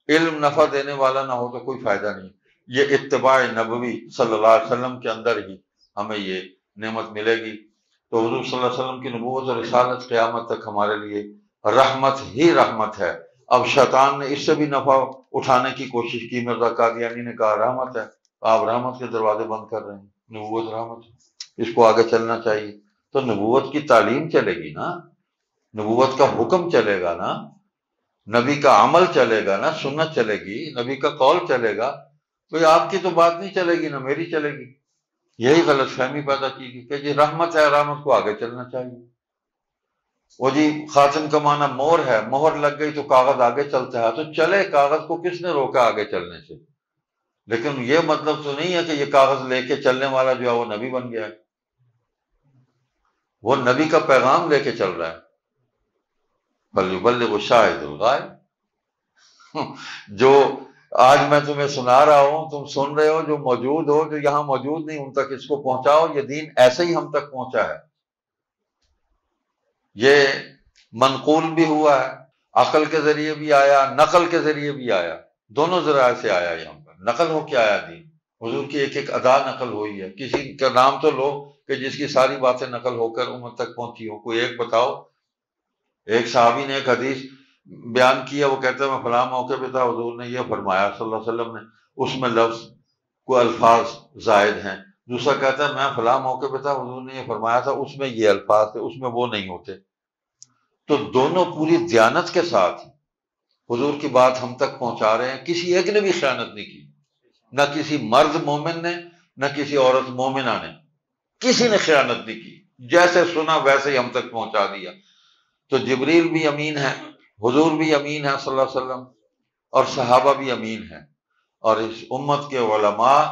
علم نفع دینے والا نہ ہو، تو کوئی فائدہ نہیں۔ یہ اتباع نبوی صلی اللہ علیہ وسلم کے اندر ہی ہمیں یہ نعمت ملے گی۔ تو حضور صلی اللہ علیہ وسلم کی نبوت اور رسالت قیامت تک ہمارے لیے رحمت ہی رحمت ہے۔ اب شیطان نے اس سے بھی نفع اٹھانے کی کوشش کی، مرزا قادیانی نے کہا رحمت ہے، آپ رحمت کے دروازے بند کر رہے ہیں، نبوت رحمت ہے، اس کو آگے چلنا چاہیے۔ تو نبوت کی تعلیم چلے گی نا، نبوت کا حکم چلے گا نا، نبی کا عمل چلے گا نا، سنت چلے گی، نبی کا قول چلے گا، کوئی آپ کی تو بات نہیں چلے گی، نہ میری چلے گی۔ یہی غلط فہمی پیدا کی گئی کہ جی رحمت ہے، رحمت کو آگے چلنا چاہیے، وہ جی خاتم کا معنی مہر ہے، مہر لگ گئی تو کاغذ آگے چلتا ہے، تو چلے، کاغذ کو کس نے روکا آگے چلنے سے؟ لیکن یہ مطلب تو نہیں ہے کہ یہ کاغذ لے کے چلنے والا جو ہے وہ نبی بن گیا ہے، وہ نبی کا پیغام لے کے چل رہا ہے، فَلْيُبَلِّغْ الشَّاهِدُ الْغَائِبُ، جو آج میں تمہیں سنا رہا ہوں، تم سن رہے ہو، جو موجود ہو، جو یہاں موجود نہیں، ان تک اس کو پہنچاؤ۔ یہ دین ایسے ہی ہم تک پہنچا ہے، یہ منقول بھی ہوا ہے، عقل کے ذریعے بھی آیا، نقل کے ذریعے بھی آیا، دونوں ذرائع سے آیا یہاں پر۔ نقل ہو کے آیا دین، حضور کی ایک ایک ادا نقل ہوئی ہے۔ کسی کا نام تو لو کہ جس کی ساری باتیں نقل ہو کر امت تک پہنچی ہو، کوئی ایک بتاؤ۔ ایک صحابی نے ایک حدیث بیان کیا، وہ کہتا ہے میں فلاں موقع پہ تھا، حضور نے یہ فرمایا صلی اللہ علیہ وسلم نے، اس میں لفظ کو الفاظ زائد ہیں۔ دوسرا کہتا ہے میں فلاں موقع پہ تھا، حضور نے یہ فرمایا تھا، اس میں یہ الفاظ تھے، اس میں وہ نہیں ہوتے۔ تو دونوں پوری دیانت کے ساتھ حضور کی بات ہم تک پہنچا رہے ہیں، کسی ایک نے بھی خیانت نہیں کی، نہ کسی مرد مومن نے، نہ کسی عورت مومنہ نے، کسی نے خیانت نہیں کی، جیسے سنا ویسے ہی ہم تک پہنچا دیا۔ تو جبریل بھی امین ہے، حضور بھی امین ہے صلی اللہ علیہ وسلم، اور صحابہ بھی امین ہیں، اور اس امت کے علماء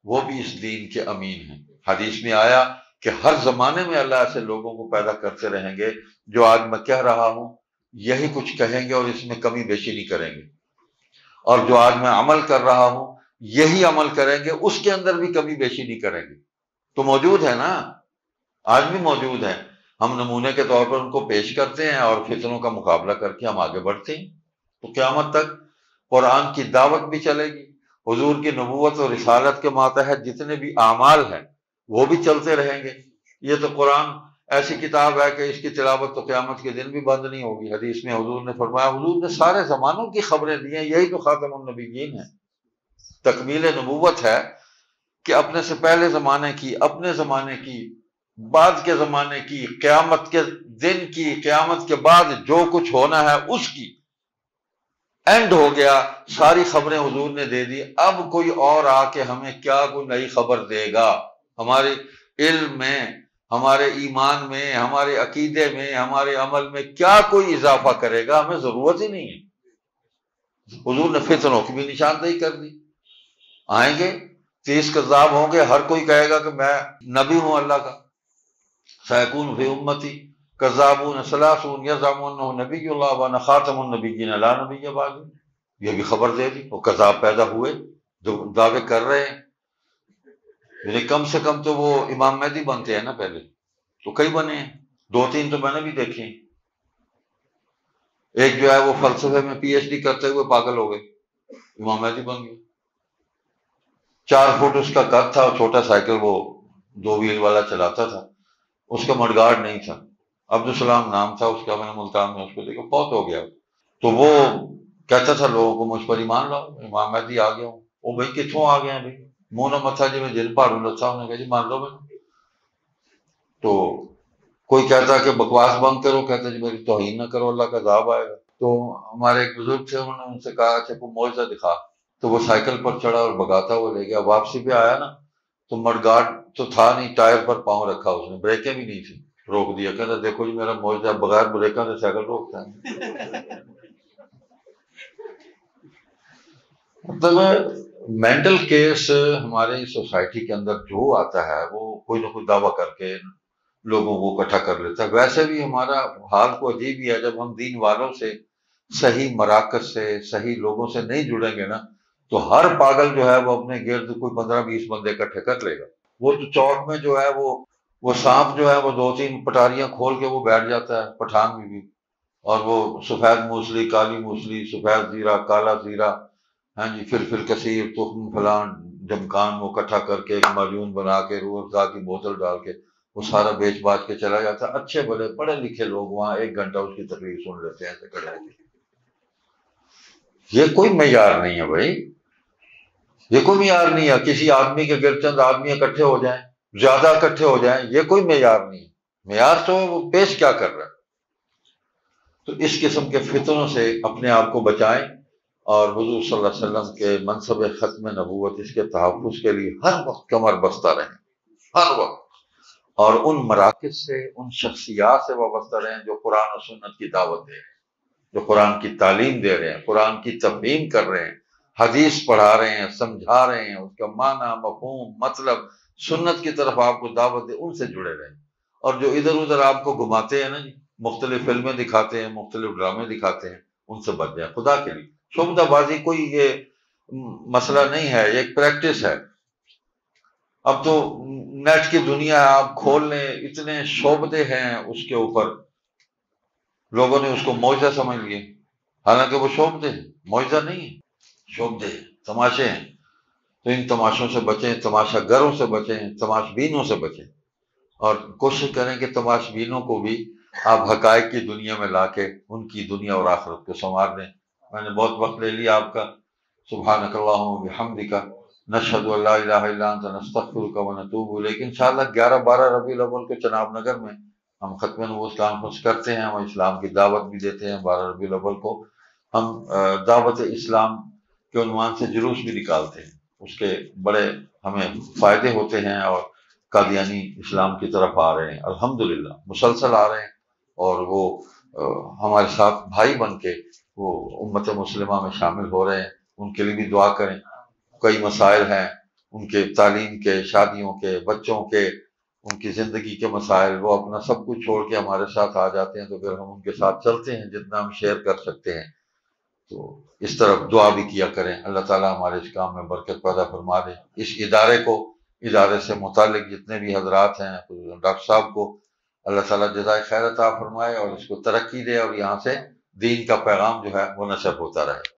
وہ بھی اس دین کے امین ہیں۔ حدیث میں آیا کہ ہر زمانے میں اللہ ایسے لوگوں کو پیدا کرتے رہیں گے جو آج میں کہہ رہا ہوں یہی کچھ کہیں گے اور اس میں کمی بیشی نہیں کریں گے، اور جو آج میں عمل کر رہا ہوں یہی عمل کریں گے، اس کے اندر بھی کمی بیشی نہیں کریں گے۔ تو موجود ہے نا، آج بھی موجود ہیں، ہم نمونے کے طور پر ان کو پیش کرتے ہیں اور فتنوں کا مقابلہ کر کے ہم آگے بڑھتے ہیں۔ تو قیامت تک قرآن کی دعوت بھی چلے گی، حضور کی نبوت اور رسالت کے ماتحت جتنے بھی اعمال ہیں وہ بھی چلتے رہیں گے۔ یہ تو قرآن ایسی کتاب ہے کہ اس کی تلاوت تو قیامت کے دن بھی بند نہیں ہوگی۔ حدیث میں حضور نے فرمایا، حضور نے سارے زمانوں کی خبریں دی ہیں، یہی تو خاتم النبیین ہے، تکمیل نبوت ہے کہ اپنے سے پہلے زمانے کی، اپنے زمانے کی، بعد کے زمانے کی، قیامت کے دن کی، قیامت کے بعد جو کچھ ہونا ہے اس کی اینڈ ہو گیا، ساری خبریں حضور نے دے دی۔ اب کوئی اور آ کے ہمیں کیا کوئی نئی خبر دے گا؟ ہمارے علم میں، ہمارے ایمان میں، ہمارے عقیدے میں، ہمارے عمل میں کیا کوئی اضافہ کرے گا؟ ہمیں ضرورت ہی نہیں ہے۔ حضور نے فتنوں کی بھی نشاندہی کر دی، آئیں گے 30 کذاب ہوں گے، ہر کوئی کہے گا کہ میں نبی ہوں اللہ کا۔ سیکون فی امتی کذابون ثلاثون یزعمون انہ نبی اللہ وانا خاتم النبیین لا نبی بعد، یہ بھی خبر دے دی۔ وہ کذاب پیدا ہوئے جو دعوے کر رہے ہیں، یعنی کم سے کم تو وہ امام مہدی بنتے ہیں نا، پہلے تو کئی بنے ہیں، 2-3 تو میں نے بھی دیکھے ہیں۔ ایک جو ہے وہ فلسفے میں پی ایچ ڈی کرتے ہوئے پاگل ہو گئے، امام مہدی بن گئے۔ 4 فٹ اس کا قد تھا، چھوٹا سائیکل وہ 2 ویل والا چلاتا تھا، اس کا مڈگارڈ نہیں تھا، عبدالسلام نام تھا اس کا، میں نے ملتان میں اس کو دیکھا، بہت ہو گیا۔ تو وہ کہتا تھا لوگوں کو مجھ پر ایمان لاؤ، امام مہدی آ گیا ہوں۔ وہ بھائی کتوں آ گئے ہیں بھائی؟ منہ نہ متھا جی میں جن پہاڑوں لچھا، انہوں نے کہا جی مان لو میں۔ تو کوئی کہتا کہ بکواس بند کرو، کہتا جی میری توہین نہ کرو، اللہ کا عذاب آئے گا۔ تو ہمارے ایک بزرگ تھے، انہوں نے ان سے کہا اچھا کوئی معجزہ دکھا۔ تو وہ سائیکل پر چڑھا اور بگاتا ہوا لے گیا۔ واپسی پہ آیا نا تو مڈگارڈ تو تھا نہیں، ٹائر پر پاؤں رکھا اس نے، بریکیں بھی نہیں تھی، روک دیا، کہتا دیکھو جی میرا معجزہ، بغیر بریکوں سے سائیکل روکتا ہے۔ مطلب مینٹل کیس ہمارے سوسائٹی کے اندر جو آتا ہے وہ کوئی نہ کوئی دعویٰ کر کے لوگوں کو اکٹھا کر لیتا ہے۔ ویسے بھی ہمارا حال کو عجیب ہی ہے، جب ہم دین والوں سے، صحیح مراکز سے، صحیح لوگوں سے نہیں جڑیں گے نا تو ہر پاگل جو ہے وہ اپنے گرد کوئی 15-20 بندے اکٹھے کر لے گا۔ وہ تو چوک میں جو ہے وہ سانپ جو ہے وہ 2-3 پٹاریاں کھول کے وہ بیٹھ جاتا ہے، پٹھان میں بھی، اور وہ سفید موسلی، کالی موسلی، سفید زیرہ، کالا زیرہ، ہاں جی، فلفل کثیر، تخم فلان جمکان، وہ اکٹھا کر کے ایک معجون بنا کے روح افزا کی بوتل ڈال کے وہ سارا بیچ باچ کے چلا جاتا ہے۔ اچھے بڑے پڑھے لکھے لوگ وہاں 1 گھنٹہ اس کی تقریر سن لیتے ہیں ایسے کھڑے ہیں۔ یہ کوئی معیار نہیں ہے بھائی، یہ کوئی معیار نہیں ہے۔ کسی آدمی کے گرد چند آدمی اکٹھے ہو جائیں، زیادہ اکٹھے ہو جائیں، یہ کوئی معیار نہیں ہے۔ معیار تو وہ پیش کیا کر رہا ہے۔ تو اس قسم کے فتنوں سے اپنے آپ کو بچائیں، اور حضور صلی اللہ علیہ وسلم کے منصب ختم نبوت، اس کے تحفظ کے لیے ہر وقت کمر بستہ رہیں، ہر وقت، اور ان مراکز سے، ان شخصیات سے وابستہ رہیں جو قرآن و سنت کی دعوت دے رہے ہیں، جو قرآن کی تعلیم دے رہے ہیں، قرآن کی تفہیم کر رہے ہیں، حدیث پڑھا رہے ہیں، سمجھا رہے ہیں، اس کا معنی، مفہوم، مطلب، سنت کی طرف آپ کو دعوت دے، ان سے جڑے رہیں۔ اور جو ادھر ادھر آپ کو گھماتے ہیں نا جی، مختلف فلمیں دکھاتے ہیں، مختلف ڈرامے دکھاتے ہیں، ان سے بچ جائیں خدا کے لیے۔ شعبدہ بازی کوئی یہ مسئلہ نہیں ہے، یہ ایک پریکٹس ہے۔ اب تو نیٹ کی دنیا ہے، آپ کھول لیں، اتنے شعبدے ہیں اس کے اوپر، لوگوں نے اس کو معجزہ سمجھ لیا، حالانکہ وہ شوق دے، معجزہ نہیں ہے، شوق دے، تماشے ہیں۔ تو ان تماشوں سے بچیں، تماشا گروں سے بچیں، تماش بینوں سے بچیں، اور کوشش کریں کہ تماش بینوں کو بھی آپ حقائق کی دنیا میں لا کے ان کی دنیا اور آخرت کو سنوار دیں۔ میں نے بہت وقت لے لیا آپ کا، سبحانک اللہم و بحمدک، نشہد ان لا الہ الا انت نستغفرک و نتوب الیک۔ انشاءاللہ 11-12 ربیع الاول کو چناب نگر میں ہم ختم نبوت کانفرنس کرتے ہیں، ہم اسلام کی دعوت بھی دیتے ہیں۔ 12 ربیع الاول کو ہم دعوت اسلام کے عنوان سے جلوس بھی نکالتے ہیں، اس کے بڑے ہمیں فائدے ہوتے ہیں، اور قادیانی اسلام کی طرف آ رہے ہیں، الحمدللہ مسلسل آ رہے ہیں، اور وہ ہمارے ساتھ بھائی بن کے وہ امت مسلمہ میں شامل ہو رہے ہیں۔ ان کے لیے بھی دعا کریں، کئی مسائل ہیں ان کے، تعلیم کے، شادیوں کے، بچوں کے، ان کی زندگی کے مسائل، وہ اپنا سب کچھ چھوڑ کے ہمارے ساتھ آ جاتے ہیں، تو پھر ہم ان کے ساتھ چلتے ہیں جتنا ہم شیئر کر سکتے ہیں۔ تو اس طرف دعا بھی کیا کریں، اللہ تعالیٰ ہمارے اس کام میں برکت پیدا فرما دے۔ اس ادارے کو، ادارے سے متعلق جتنے بھی حضرات ہیں، ڈاکٹر صاحب کو اللہ تعالیٰ جزائے خیر عطا فرمائے، اور اس کو ترقی دے، اور یہاں سے دین کا پیغام جو ہے وہ نشر ہوتا رہے۔